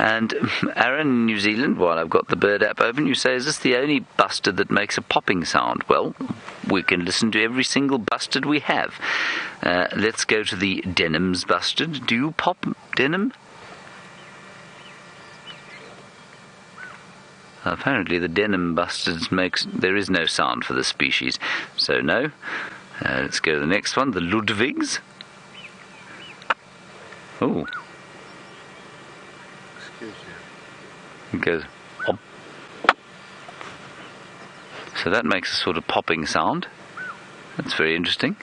And Aaron in New Zealand, while I've got the bird app open, you say, is this the only bustard that makes a popping sound? Well, we can listen to every single bustard we have. Let's go to the Denham's bustard. Do you pop, Denham? Apparently the Denham bustards there is no sound for the species, so no. Let's go to the next one, the Ludwigs. Oh. It goes pop. So that makes a sort of popping sound. That's very interesting.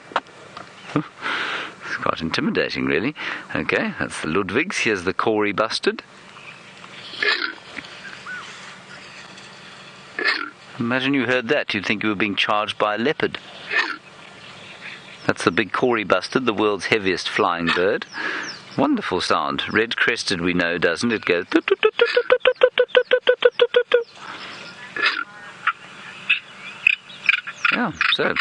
It's quite intimidating, really. Okay, that's the Ludwigs. Here's the Corey bustard. Imagine you heard that. You'd think you were being charged by a leopard. That's the big Corey bustard, the world's heaviest flying bird. Wonderful sound. Red crested, we know, doesn't it? It goes. Yeah, so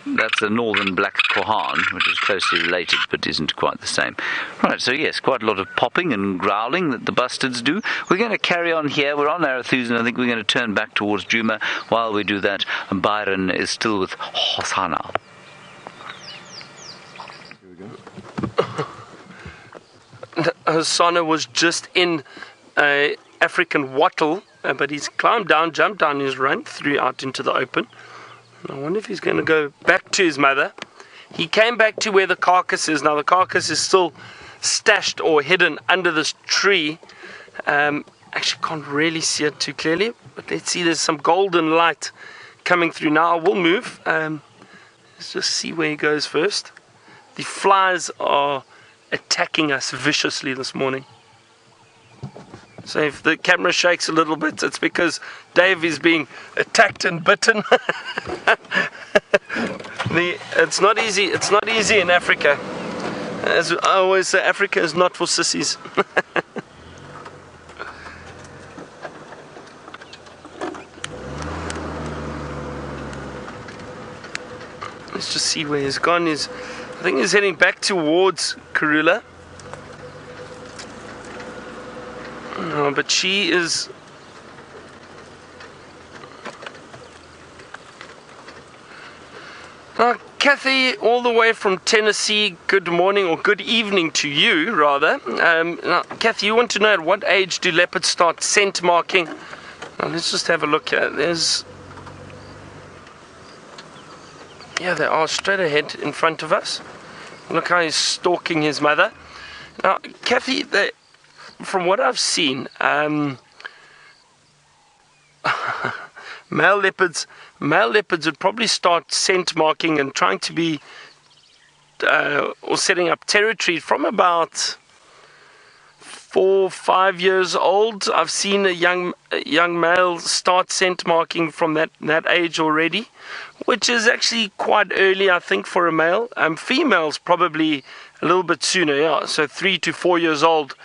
that's the northern black Korhaan, which is closely related but isn't quite the same. Right, so yes, quite a lot of popping and growling that the bustards do. We're going to carry on here. We're on Arathusa, and I think we're going to turn back towards Djuma. While we do that, Byron is still with Hosanna. Here we go. Hosanna was just in African wattle, but he's climbed down, jumped down his run, threw out into the open. I wonder if he's going to go back to his mother. He came back to where the carcass is. Now the carcass is still stashed or hidden under this tree. Actually can't really see it too clearly, but let's see, there's some golden light coming through now. I will move. Let's just see where he goes first. The flies are attacking us viciously this morning. So if the camera shakes a little bit, it's because Dave is being attacked and bitten. It's not easy. It's not easy in Africa. As I always say, Africa is not for sissies. Let's just see where he's gone. I think he's heading back towards Karula. No, but she is... Kathy, all the way from Tennessee, good morning or good evening to you, rather. Now, Kathy, you want to know at what age do leopards start scent marking? Now, let's just have a look here. Yeah, they are straight ahead in front of us. Look how he's stalking his mother. Now, Kathy, from what I've seen, male leopards would probably start scent marking and trying to be or setting up territory from about 4 or 5 years old. I've seen a young male start scent marking from that age already, which is actually quite early, I think, for a male. Females probably a little bit sooner, yeah. So 3 to 4 years old,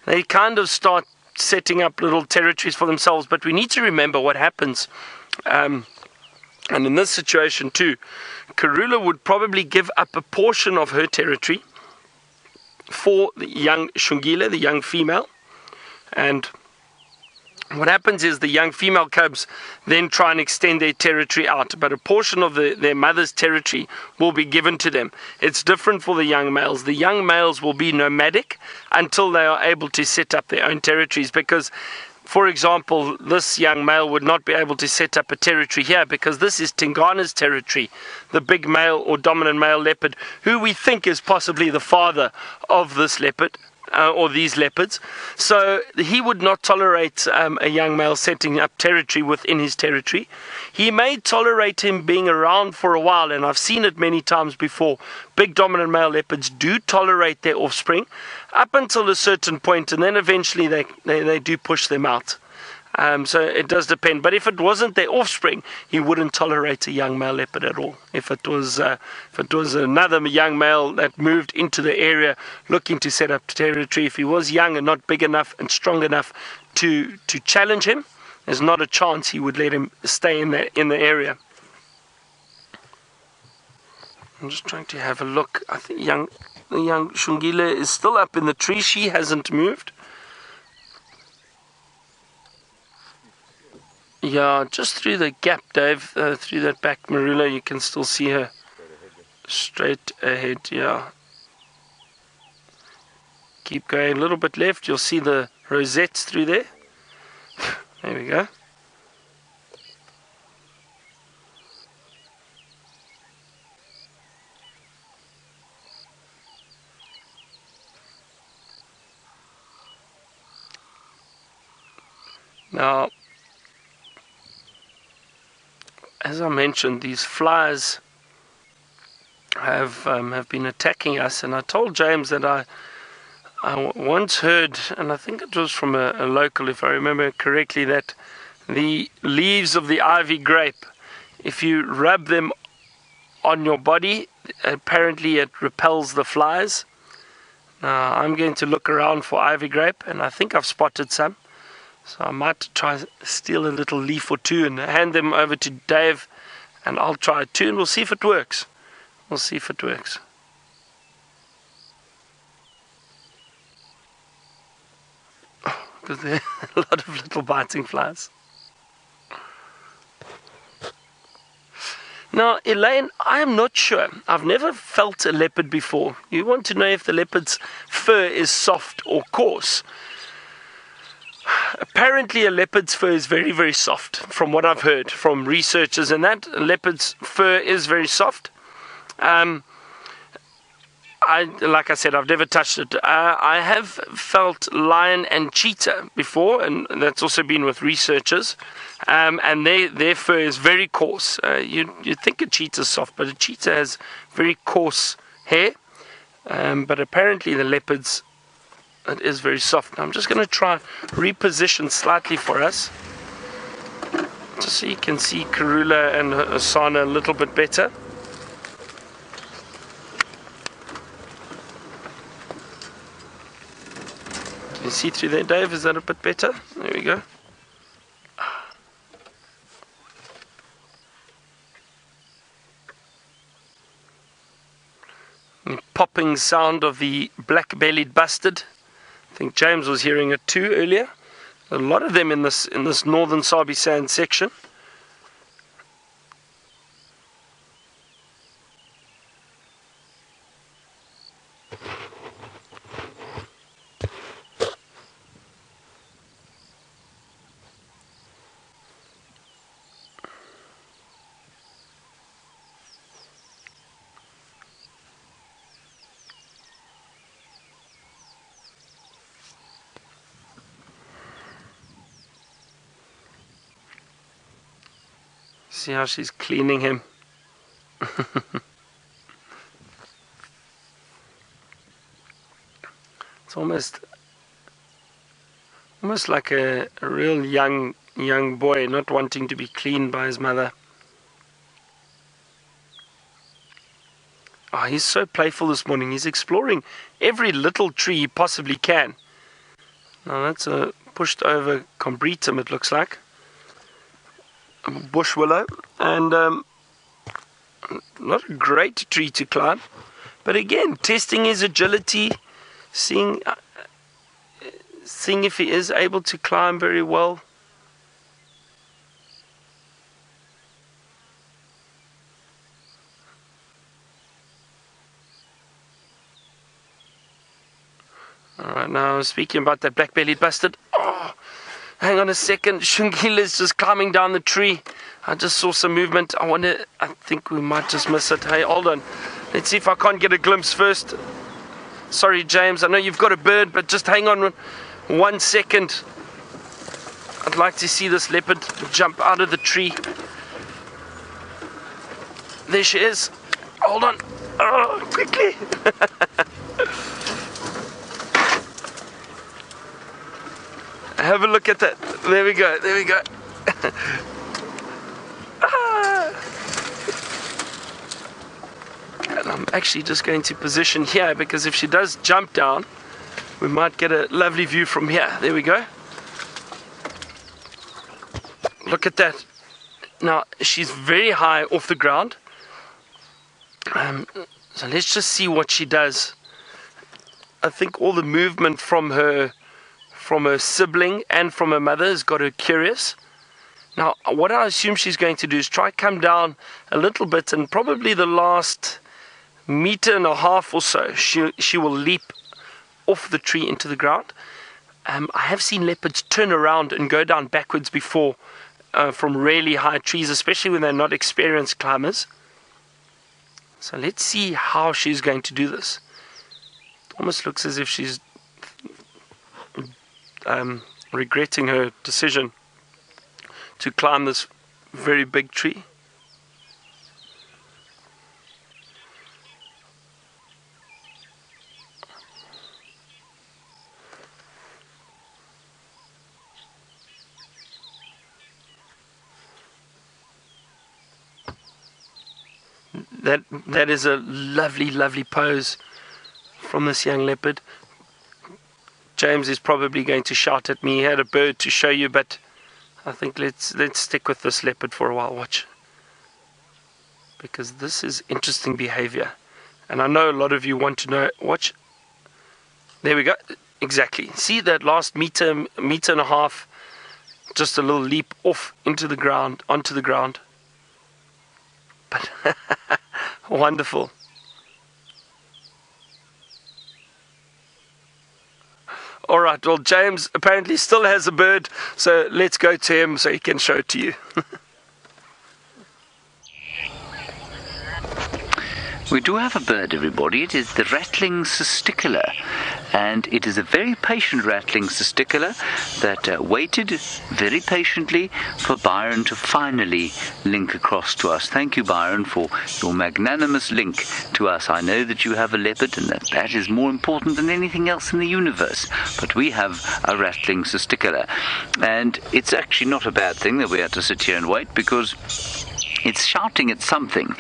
they kind of start setting up little territories for themselves. But we need to remember what happens. And in this situation too, Karula would probably give up a portion of her territory for the young Shungile, the young female. And what happens is the young female cubs then try and extend their territory out, but a portion of their mother's territory will be given to them. It's different for the young males. The young males will be nomadic until they are able to set up their own territories, because, for example, this young male would not be able to set up a territory here because this is Tingana's territory, the big male or dominant male leopard, who we think is possibly the father of this leopard. or these leopards. So he would not tolerate a young male setting up territory within his territory. He may tolerate him being around for a while, and I've seen it many times before. Big dominant male leopards do tolerate their offspring up until a certain point, and then eventually they do push them out. So it does depend. But if it wasn't their offspring, he wouldn't tolerate a young male leopard at all. If it was another young male that moved into the area looking to set up territory, if he was young and not big enough and strong enough to challenge him, there's not a chance he would let him stay in the area. I'm just trying to have a look. I think the young Shungile is still up in the tree. She hasn't moved. Yeah, just through the gap, Dave, through that back marula, you can still see her straight ahead, yeah. Keep going a little bit left, you'll see the rosettes through there. There we go. Now, as I mentioned, these flies have been attacking us, and I told James that I once heard, and I think it was from a local, if I remember correctly, that the leaves of the ivy grape, if you rub them on your body, apparently it repels the flies. Now, I'm going to look around for ivy grape, and I think I've spotted some. So I might try steal a little leaf or two and hand them over to Dave, and I'll try it too, and we'll see if it works. We'll see if it works. Because there are a lot of little biting flies. Now, Elaine, I am not sure. I've never felt a leopard before. You want to know if the leopard's fur is soft or coarse. Apparently a leopard's fur is very, very soft, from what I've heard from researchers, and that a leopard's fur is very soft. Like I said, I've never touched it. I have felt lion and cheetah before, and that's also been with researchers, and their fur is very coarse. You'd think a cheetah's soft, but a cheetah has very coarse hair, but apparently the leopard's, it is very soft. Now I'm just going to try reposition slightly for us, just so you can see Karula and Asana a little bit better. Can you see through there, Dave? Is that a bit better? There we go. The popping sound of the black-bellied bustard. I think James was hearing it too earlier. A lot of them in this northern Sabi Sand section. See how she's cleaning him. It's almost like a real young boy not wanting to be cleaned by his mother. Oh, he's so playful this morning. He's exploring every little tree he possibly can. Now that's a pushed over combretum, it looks like. Bush willow, and not a great tree to climb, but again testing his agility, seeing if he is able to climb very well. Alright, now speaking about that black-bellied bustard. Oh, hang on a second, Shungila's just climbing down the tree. I just saw some movement. I think we might just miss it. Hey, hold on. Let's see if I can't get a glimpse first. Sorry, James, I know you've got a bird, but just hang on 1 second. I'd like to see this leopard jump out of the tree. There she is. Hold on. Oh, quickly. Have a look at that. There we go. There we go. And I'm actually just going to position here, because if she does jump down, we might get a lovely view from here. There we go. Look at that. Now, she's very high off the ground. So let's just see what she does. I think all the movement from her sibling and from her mother has got her curious. Now, what I assume she's going to do is try come down a little bit, and probably the last 1.5 meters or so, she will leap off the tree into the ground. I have seen leopards turn around and go down backwards before from really high trees, especially when they're not experienced climbers. So let's see how she's going to do this. Almost looks as if she's regretting her decision to climb this very big tree. That is a lovely, lovely pose from this young leopard. James is probably going to shout at me. He had a bird to show you, but I think let's stick with this leopard for a while. Watch, because this is interesting behavior, and I know a lot of you want to know. Watch. There we go. Exactly. See that last 1.5 meters, just a little leap off into the ground, onto the ground. But wonderful. All right, well, James apparently still has a bird, so let's go to him so he can show it to you. We do have a bird, everybody. It is the rattling cisticola, and it is a very patient rattling cisticola that waited very patiently for Byron to finally link across to us. Thank you, Byron, for your magnanimous link to us. I know that you have a leopard, and that is more important than anything else in the universe, but we have a rattling cisticola, and it's actually not a bad thing that we had to sit here and wait, because it's shouting at something.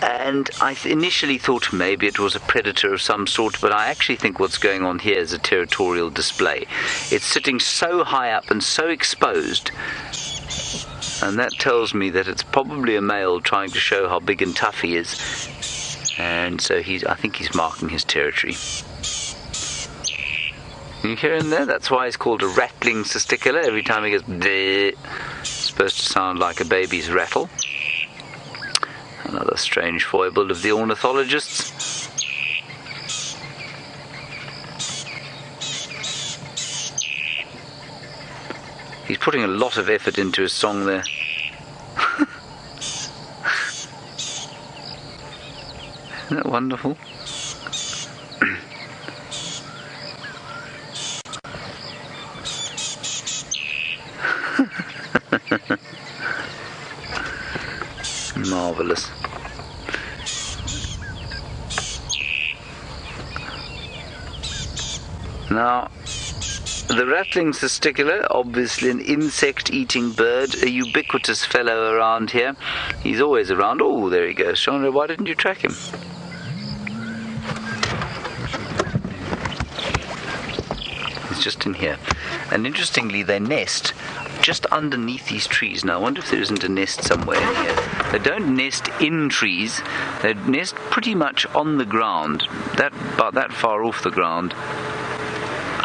And I initially thought maybe it was a predator of some sort, but I actually think what's going on here is a territorial display. It's sitting so high up and so exposed, and that tells me that it's probably a male trying to show how big and tough he is. And so I think he's marking his territory. You hear him there? That's why he's called a rattling cisticola. Every time he goes bleh, it's supposed to sound like a baby's rattle. Another strange foible of the ornithologists. He's putting a lot of effort into his song there. Isn't that wonderful? Marvelous. Now, the rattling cisticola, obviously an insect-eating bird, a ubiquitous fellow around here. He's always around. Oh, there he goes. Chandra, why didn't you track him? He's just in here. And interestingly, they nest just underneath these trees. Now, I wonder if there isn't a nest somewhere in here. They don't nest in trees. They nest pretty much on the ground, about that far off the ground,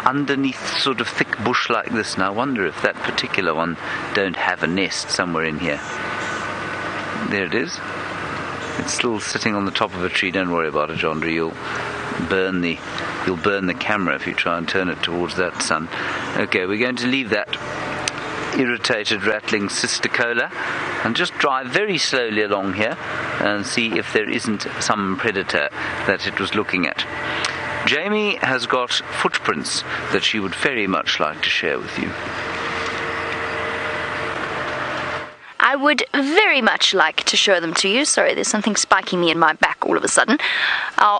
underneath sort of thick bush like this. Now, I wonder if that particular one don't have a nest somewhere in here. There it is. It's still sitting on the top of a tree. Don't worry about it, Chandra. You'll burn the camera if you try and turn it towards that sun. Okay, we're going to leave that irritated rattling cisticola and just drive very slowly along here and see if there isn't some predator that it was looking at. Jamie has got footprints that she would very much like to share with you. I would very much like to show them to you. Sorry, there's something spiking me in my back all of a sudden.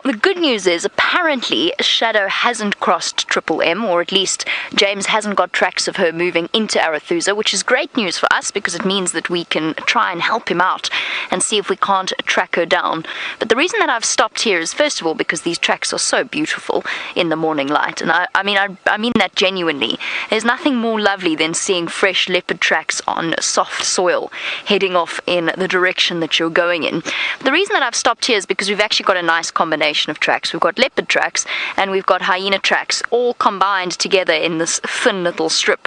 The good news is apparently Shadow hasn't crossed Triple M, or at least James hasn't got tracks of her moving into Arathusa, which is great news for us because it means that we can try and help him out and see if we can't track her down. But the reason that I've stopped here is, first of all, because these tracks are so beautiful in the morning light. And I mean that genuinely. There's nothing more lovely than seeing fresh leopard tracks on soft soil heading off in the direction that you're going in. The reason that I've stopped here is because we've actually got a nice combination of tracks. We've got leopard tracks and we've got hyena tracks all combined together in this thin little strip.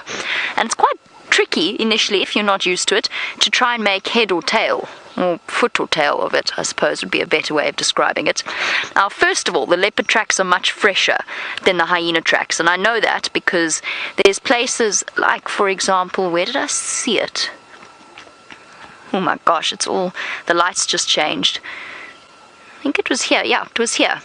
And it's quite tricky initially, if you're not used to it, to try and make head or tail, or foot or tail of it, I suppose would be a better way of describing it. Now, first of all, the leopard tracks are much fresher than the hyena tracks, and I know that because there's places like, for example, where did I see it? Oh my gosh, the lights just changed. I think it was here. Yeah, it was here.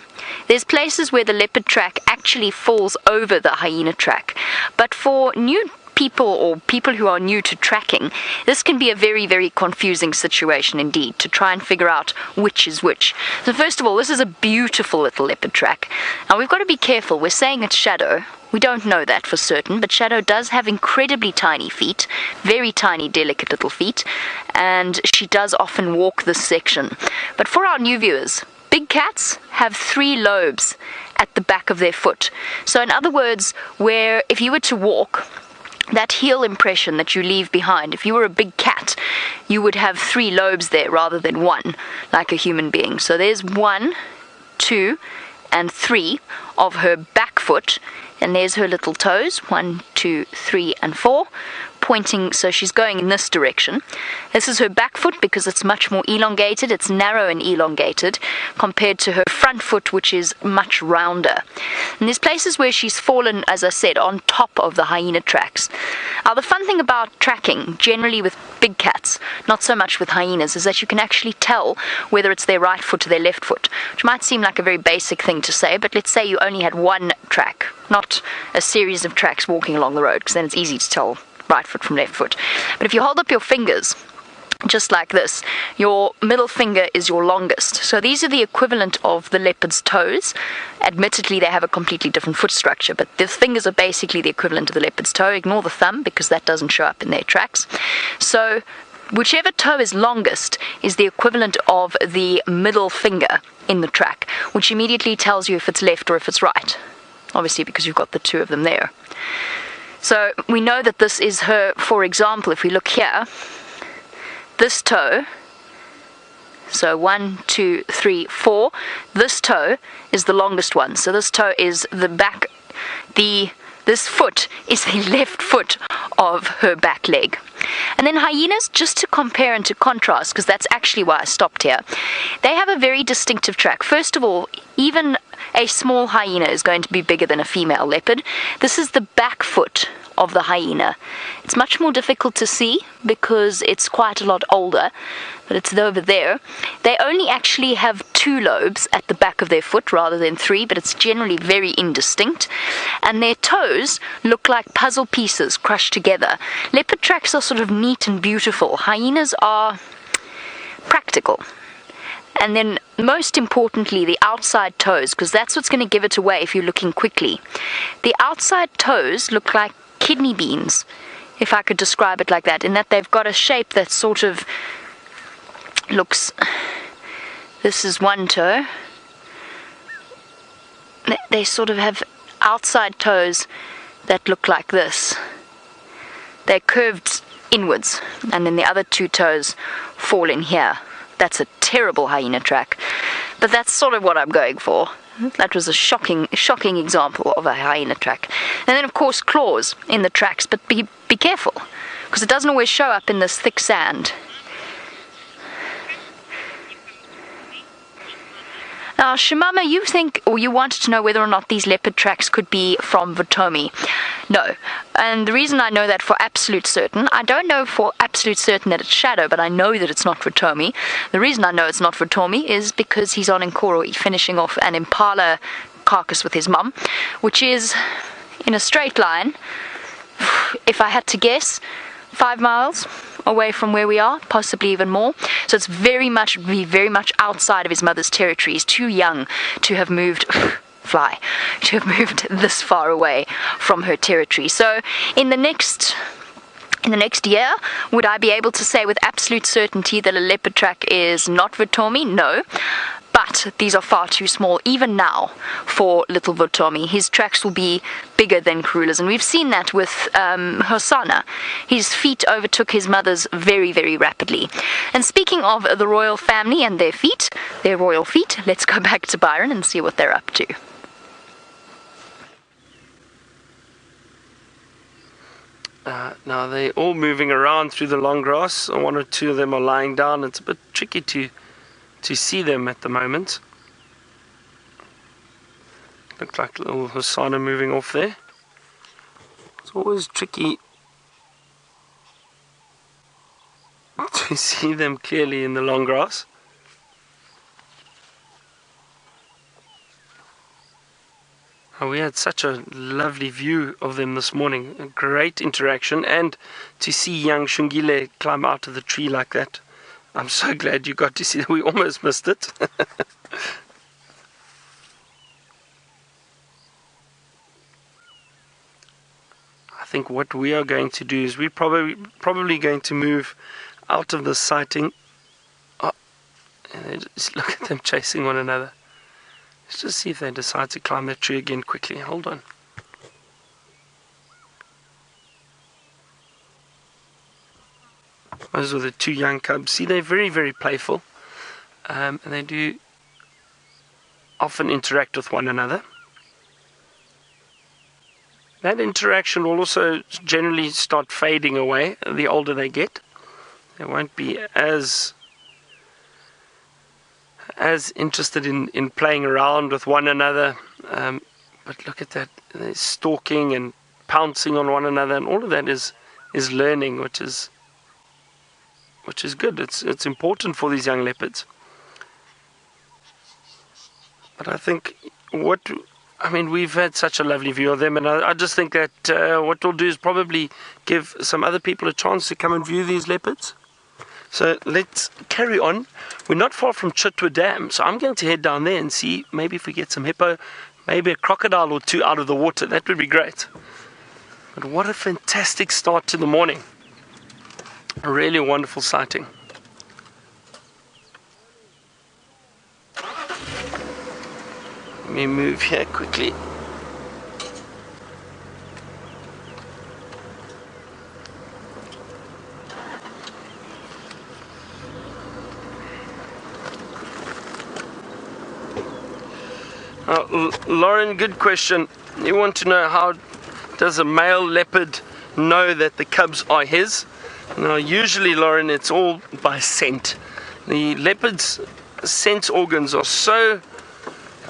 There's places where the leopard track actually falls over the hyena track. But for new people or people who are new to tracking, this can be a very, very confusing situation indeed to try and figure out which is which. So first of all, this is a beautiful little leopard track. Now we've got to be careful. We're saying it's Shadow. We don't know that for certain, but Shadow does have incredibly tiny feet, very tiny, delicate little feet, and she does often walk this section. But for our new viewers, big cats have 3 lobes at the back of their foot. So in other words, where if you were to walk, that heel impression that you leave behind, if you were a big cat, you would have 3 lobes there rather than 1, like a human being. So there's 1, 2, and 3 of her back foot, and there's her little toes, 1, 2, 3, and 4, pointing, so she's going in this direction. This is her back foot because it's much more elongated, it's narrow and elongated, compared to her front foot, which is much rounder. And there's places where she's fallen, as I said, on top of the hyena tracks. Now, the fun thing about tracking, generally with big cats, not so much with hyenas, is that you can actually tell whether it's their right foot or their left foot, which might seem like a very basic thing to say, but let's say you only had one track, not a series of tracks walking along the road, because then it's easy to tell right foot from left foot. But if you hold up your fingers, just like this, your middle finger is your longest. So these are the equivalent of the leopard's toes. Admittedly, they have a completely different foot structure, but the fingers are basically the equivalent of the leopard's toe. Ignore the thumb, because that doesn't show up in their tracks. So whichever toe is longest is the equivalent of the middle finger in the track, which immediately tells you if it's left or if it's right. Obviously, because you've got the 2 of them there. So we know that this is her, for example, if we look here, this toe, so 1, 2, 3, 4, this toe is the longest one. So this toe is the back, this foot is the left foot of her back leg. And then hyenas, just to compare and to contrast, because that's actually why I stopped here, they have a very distinctive track. First of all, even a small hyena is going to be bigger than a female leopard. This is the back foot of the hyena. It's much more difficult to see because it's quite a lot older, but it's over there. They only actually have 2 lobes at the back of their foot rather than 3, but it's generally very indistinct. And their toes look like puzzle pieces crushed together. Leopard tracks are sort of neat and beautiful. Hyenas are practical. And then, most importantly, the outside toes, because that's what's going to give it away if you're looking quickly. The outside toes look like kidney beans, if I could describe it like that, in that they've got a shape that sort of looks... This is one toe. They sort of have outside toes that look like this. They're curved inwards, and then the other 2 toes fall in here. That's a terrible hyena track, but that's sort of what I'm going for. That was a shocking example of a hyena track. And then, of course, claws in the tracks, but be careful, because it doesn't always show up in this thick sand. Now, Shimama, you think, or you wanted to know whether or not these leopard tracks could be from Votomi. No. And the reason I know that for absolute certain, I don't know for absolute certain that it's Shadow, but I know that it's not Votomi. The reason I know it's not Votomi is because he's on Nkoro finishing off an Impala carcass with his mum, which is in a straight line, if I had to guess, 5 miles away from where we are, possibly even more. So it's very much outside of his mother's territory. He's too young to have moved to have moved this far away from her territory. So in the next year, would I be able to say with absolute certainty that a leopard track is not Votomi? No. But these are far too small, even now, for little Votomi. His tracks will be bigger than Karula's, and we've seen that with Hosana. His feet overtook his mother's very, very rapidly. And speaking of the royal family and their royal feet, let's go back to Byron and see what they're up to. Now they're all moving around through the long grass. One or two of them are lying down. It's a bit tricky to see them at the moment. Look like little Hosana moving off there. It's always tricky to see them clearly in the long grass. We had such a lovely view of them this morning, a great interaction, and to see young Shungile climb out of the tree like that. I'm so glad you got to see that. We almost missed it. I think what we are going to do is we're probably going to move out of the sighting. Oh, and just look at them chasing one another. Let's just see if they decide to climb that tree again quickly. Hold on. Those are the two young cubs. See, they're very, very playful. And they do often interact with one another. That interaction will also generally start fading away the older they get. They won't be as interested in playing around with one another, but look at that, they're stalking and pouncing on one another, and all of that is learning, which is good. It's important for these young leopards. But I think we've had such a lovely view of them, and I just think that what we'll do is probably give some other people a chance to come and view these leopards. So let's carry on. We're not far from Chitwa Dam, so I'm going to head down there and see maybe if we get some hippo, maybe a crocodile or two out of the water. That would be great. But what a fantastic start to the morning. A really wonderful sighting. Let me move here quickly. Lauren, good question. You want to know how does a male leopard know that the cubs are his? Now, usually, Lauren, it's all by scent. The leopard's sense organs are so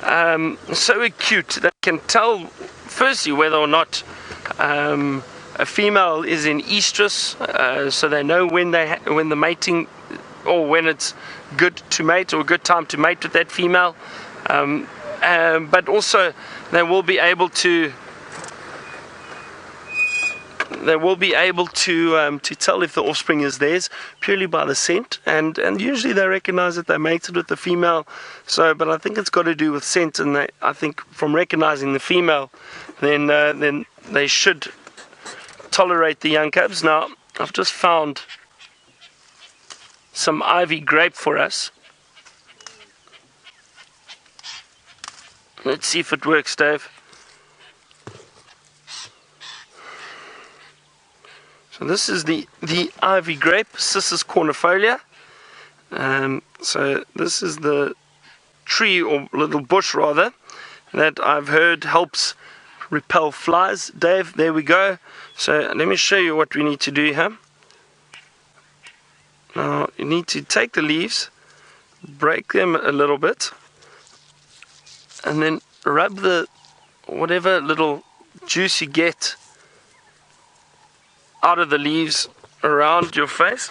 acute that can tell, firstly, whether or not a female is in estrus, so they know when the mating, or when it's good to mate or a good time to mate with that female. But also they will be able to tell if the offspring is theirs purely by the scent, and usually they recognize that they mated with the female. So, but I think it's got to do with scent, and I think from recognizing the female, then they should tolerate the young cubs. Now, I've just found some ivy grape for us. Let's see if it works, Dave. So this is the ivy grape, Cissus cornifolia. So this is the tree, or little bush rather, that I've heard helps repel flies. Dave, there we go. So let me show you what we need to do here. Now you need to take the leaves, break them a little bit, and then rub the whatever little juice you get out of the leaves around your face.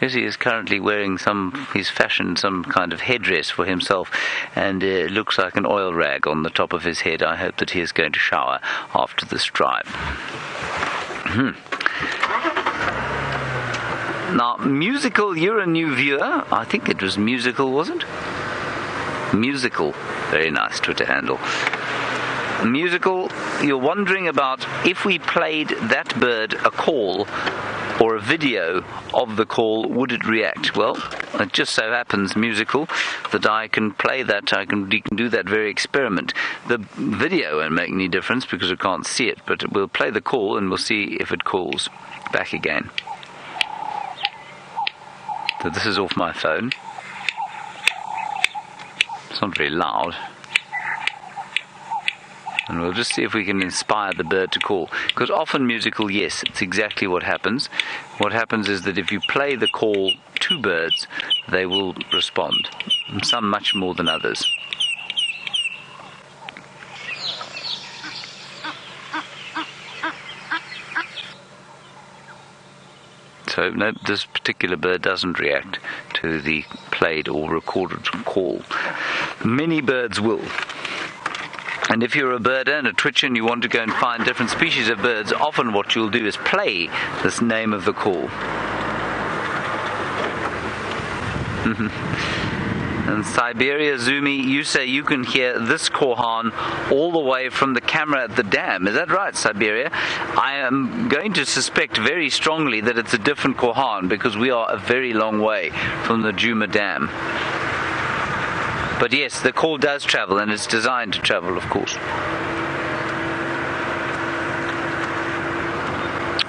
Jesse is currently wearing he's fashioned some kind of headdress for himself, and it looks like an oil rag on the top of his head. I hope that he is going to shower after this drive. Now, Musical, you're a new viewer. I think it was Musical, wasn't it? Musical, very nice Twitter handle. Musical, you're wondering about if we played that bird a call or a video of the call, would it react? Well, it just so happens, Musical, that I can play that. You can do that very experiment. The video won't make any difference because I can't see it, but we'll play the call and we'll see if it calls back again. So this is off my phone. It's not very loud. And we'll just see if we can inspire the bird to call. Because often Musical, yes, it's exactly what happens. What happens is that if you play the call to birds, they will respond. Some much more than others. So, no, this particular bird doesn't react to the played or recorded call. Many birds will. And if you're a birder and a twitcher and you want to go and find different species of birds, often what you'll do is play this name of the call. And Siberia Zumi, you say you can hear this Korhaan all the way from the camera at the dam. Is that right, Siberia? I am going to suspect very strongly that it's a different Korhaan because we are a very long way from the Djuma dam. But yes, the call does travel, and it's designed to travel, of course.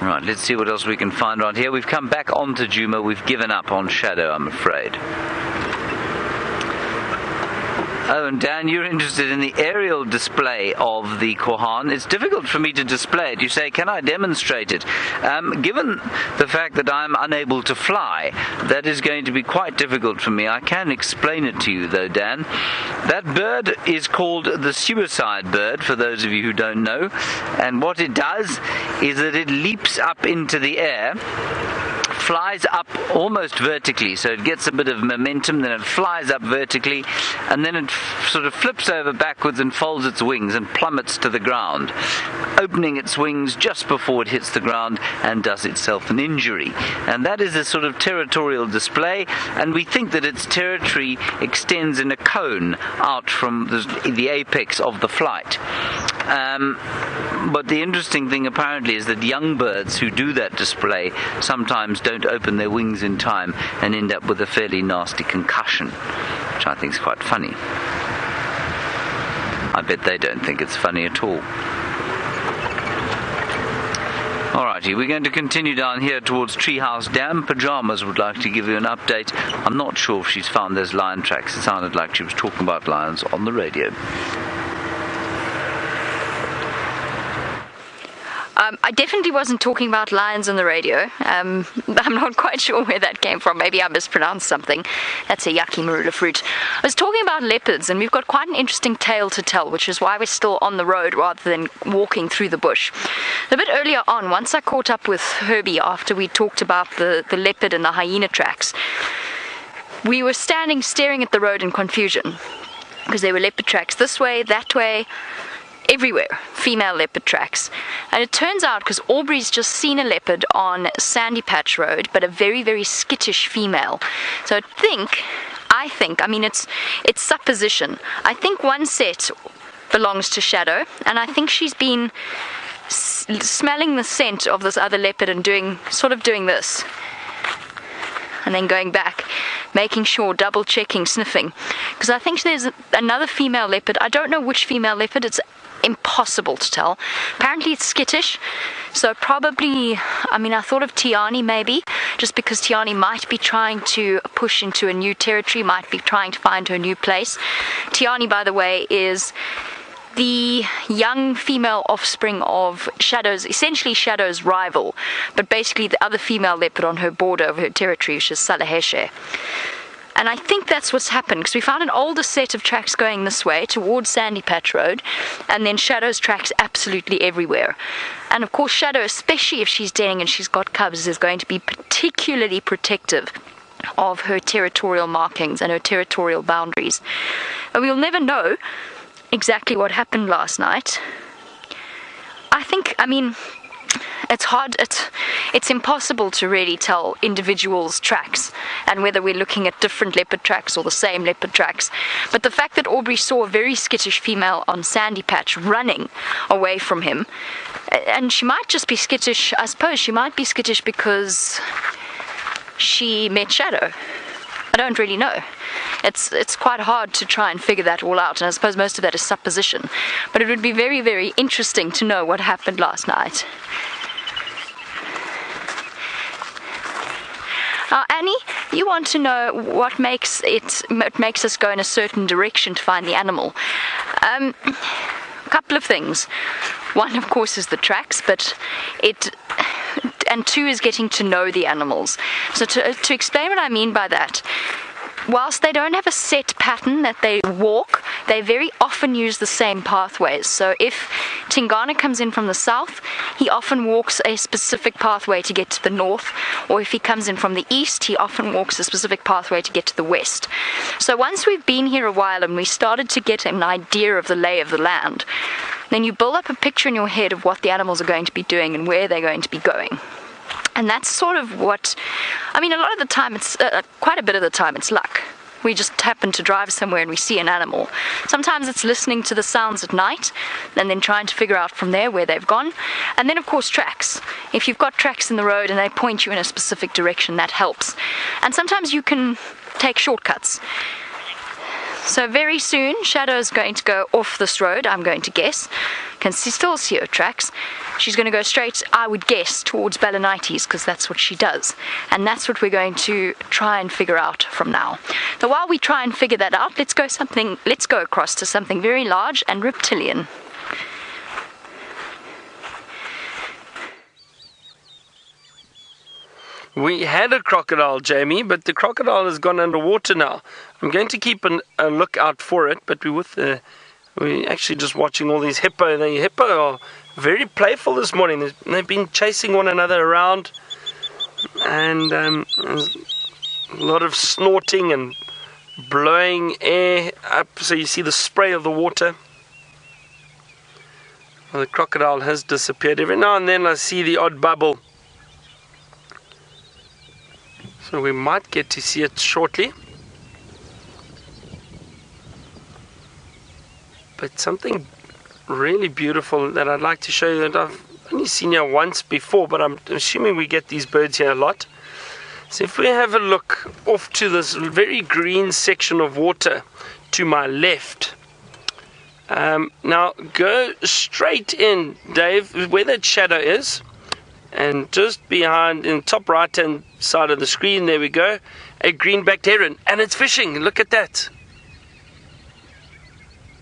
Right, let's see what else we can find around here. We've come back onto Djuma. We've given up on Shadow, I'm afraid. Oh, and Dan, you're interested in the aerial display of the Korhaan. It's difficult for me to display it. You say, can I demonstrate it? Given the fact that I'm unable to fly, that is going to be quite difficult for me. I can explain it to you, though, Dan. That bird is called the suicide bird, for those of you who don't know. And what it does is that it leaps up into the air, flies up almost vertically, so it gets a bit of momentum, then it flies up vertically, and then it sort of flips over backwards and folds its wings and plummets to the ground, opening its wings just before it hits the ground and does itself an injury. And that is a sort of territorial display, and we think that its territory extends in a cone out from the apex of the flight. But the interesting thing apparently is that young birds who do that display sometimes don't open their wings in time and end up with a fairly nasty concussion, which I think is quite funny. I bet they don't think it's funny at all. Alrighty, we're going to continue down here towards Treehouse Dam. Pajamas would like to give you an update. I'm not sure if she's found those lion tracks. It sounded like she was talking about lions on the radio. I definitely wasn't talking about lions on the radio. I'm not quite sure where that came from. Maybe I mispronounced something. That's a yucky marula fruit. I was talking about leopards, and we've got quite an interesting tale to tell, which is why we're still on the road rather than walking through the bush. A bit earlier on, once I caught up with Herbie after we talked about the leopard and the hyena tracks, we were staring at the road in confusion because there were leopard tracks this way, that way, everywhere, female leopard tracks. And it turns out, because Aubrey's just seen a leopard on Sandy Patch Road, but a very, very skittish female. So I think, it's supposition. I think one set belongs to Shadow, and I think she's been smelling the scent of this other leopard and doing this. And then going back, making sure, double checking, sniffing. Because I think there's another female leopard. I don't know which female leopard. It's impossible to tell. Apparently it's skittish, so probably, I thought of Tiani maybe, just because Tiani might be trying to push into a new territory, might be trying to find her new place. Tiani, by the way, is the young female offspring of Shadow's, essentially Shadow's rival, but basically the other female leopard on her border of her territory, which is Salaheshe. And I think that's what's happened, because we found an older set of tracks going this way towards Sandy Patch Road, and then Shadow's tracks absolutely everywhere. And of course Shadow, especially if she's denning and she's got cubs, is going to be particularly protective of her territorial markings and her territorial boundaries. And we'll never know exactly what happened last night. I mean, it's hard, it's impossible to really tell individuals' tracks and whether we're looking at different leopard tracks or the same leopard tracks. But the fact that Aubrey saw a very skittish female on Sandy Patch running away from him, and she might just be skittish, I suppose she might be skittish because she met Shadow. I don't really know. It's quite hard to try and figure that all out, and I suppose most of that is supposition. But it would be very, very interesting to know what happened last night. Annie, you want to know what makes us go in a certain direction to find the animal. A couple of things. One, of course, is the tracks, and two is getting to know the animals. So to explain what I mean by that, whilst they don't have a set pattern that they walk, they very often use the same pathways. So if Tingana comes in from the south, he often walks a specific pathway to get to the north, or if he comes in from the east, he often walks a specific pathway to get to the west. So once we've been here a while and we started to get an idea of the lay of the land, then you build up a picture in your head of what the animals are going to be doing and where they're going to be going. And that's sort of what, I mean, a lot of the time, it's quite a bit of the time, it's luck. We just happen to drive somewhere and we see an animal. Sometimes it's listening to the sounds at night and then trying to figure out from there where they've gone. And then, of course, tracks. If you've got tracks in the road and they point you in a specific direction, that helps. And sometimes you can take shortcuts. So very soon, Shadow's going to go off this road, I'm going to guess. Can still see her tracks. She's going to go straight, I would guess, towards Bellied, because that's what she does. And that's what we're going to try and figure out from now. So while we try and figure that out, let's go across to something very large and reptilian. We had a crocodile, Jamie, but the crocodile has gone underwater now. I'm going to keep a lookout for it, but we're actually just watching all these hippo. The hippo are very playful this morning. They've been chasing one another around, and there's a lot of snorting and blowing air up, so you see the spray of the water. Well, the crocodile has disappeared. Every now and then I see the odd bubble. So we might get to see it shortly. But something really beautiful that I'd like to show you that I've only seen here once before, but I'm assuming we get these birds here a lot. So if we have a look off to this very green section of water to my left. Now go straight in, Dave, where that shadow is. And just behind, in the top right hand side of the screen, there we go, a green-backed heron, and it's fishing. Look at that.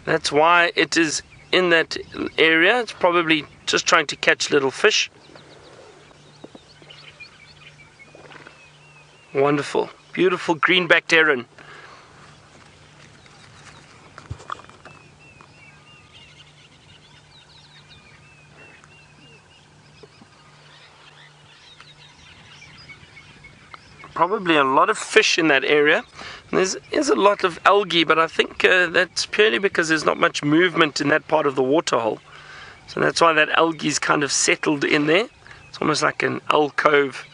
That's why it is in that area. It's probably just trying to catch little fish. Wonderful, beautiful green-backed heron. Probably a lot of fish in that area. There's a lot of algae, but I think that's purely because there's not much movement in that part of the waterhole. So that's why that algae's kind of settled in there. It's almost like an alcove.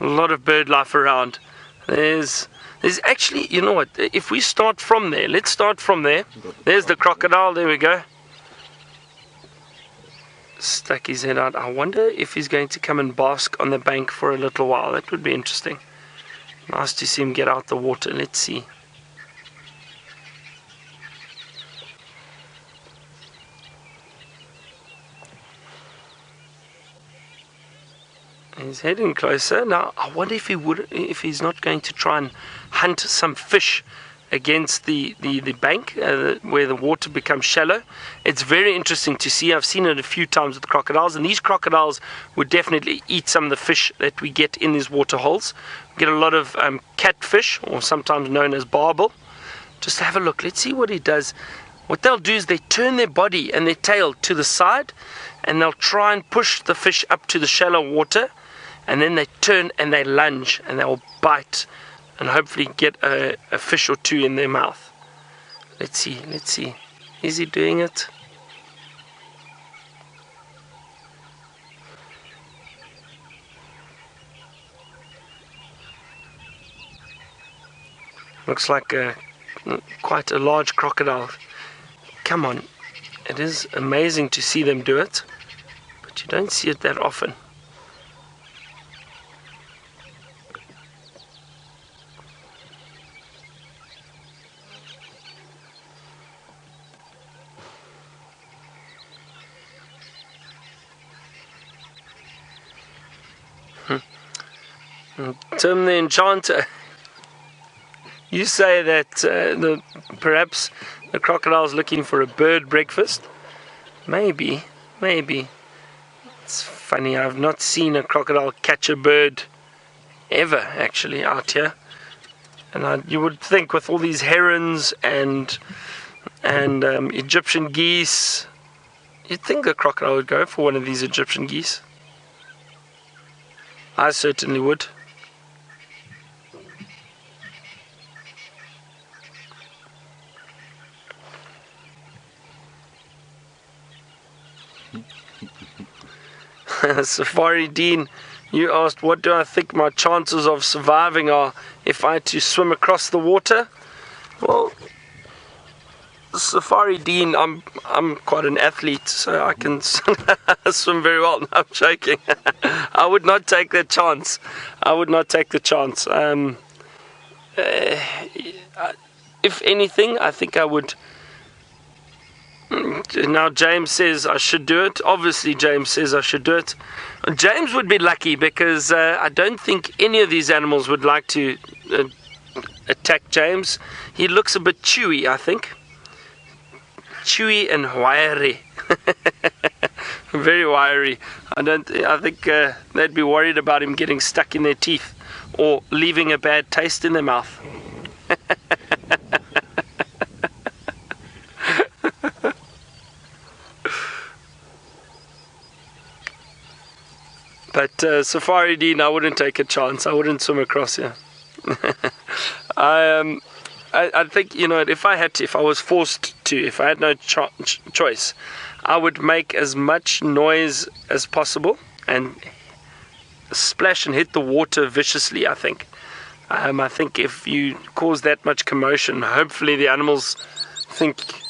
A lot of bird life around. There's actually, you know what, if we start from there, let's start from there. There's the crocodile, there we go. Stuck his head out. I wonder if he's going to come and bask on the bank for a little while. That would be interesting. Nice to see him get out the water. Let's see. He's heading closer. Now I wonder if he's not going to try and hunt some fish against the bank where the water becomes shallow. It's very interesting to see. I've seen it a few times with crocodiles, and these crocodiles would definitely eat some of the fish that we get in these water holes. We get a lot of catfish, or sometimes known as barbel. Just have a look. Let's see what he does. What they'll do is they turn their body and their tail to the side, and they'll try and push the fish up to the shallow water, and then they turn and they lunge and they'll bite and hopefully get a fish or two in their mouth. Let's see. Is he doing it? Looks like quite a large crocodile. Come on. It is amazing to see them do it, but you don't see it that often. Tim the Enchanter, you say that perhaps the crocodile's looking for a bird breakfast. Maybe. It's funny, I've not seen a crocodile catch a bird ever actually out here. And you would think with all these herons and Egyptian geese, you'd think a crocodile would go for one of these Egyptian geese. I certainly would. Safari Dean, you asked, what do I think my chances of surviving are if I had to swim across the water? Well, Safari Dean, I'm quite an athlete, so I can swim very well. No, I'm joking. I would not take that chance. If anything, I think I would. Now James says I should do it. Obviously James says I should do it. James would be lucky because I don't think any of these animals would like to attack James. He looks a bit chewy, I think. Chewy and wiry. Very wiry. I think they'd be worried about him getting stuck in their teeth or leaving a bad taste in their mouth. But Safari Dean, I wouldn't take a chance. I wouldn't swim across here. I think, if I was forced to, if I had no choice, I would make as much noise as possible and splash and hit the water viciously, I think. I think if you cause that much commotion, hopefully the animals think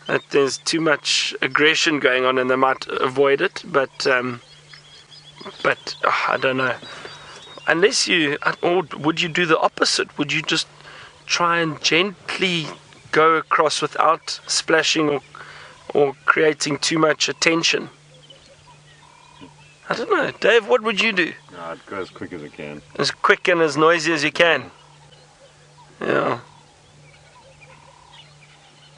that there's too much aggression going on and they might avoid it, but I don't know. Or would you do the opposite? Would you just try and gently go across without splashing or creating too much attention? I don't know. Dave, what would you do? No, I'd go as quick as I can. As quick and as noisy as you can. Yeah.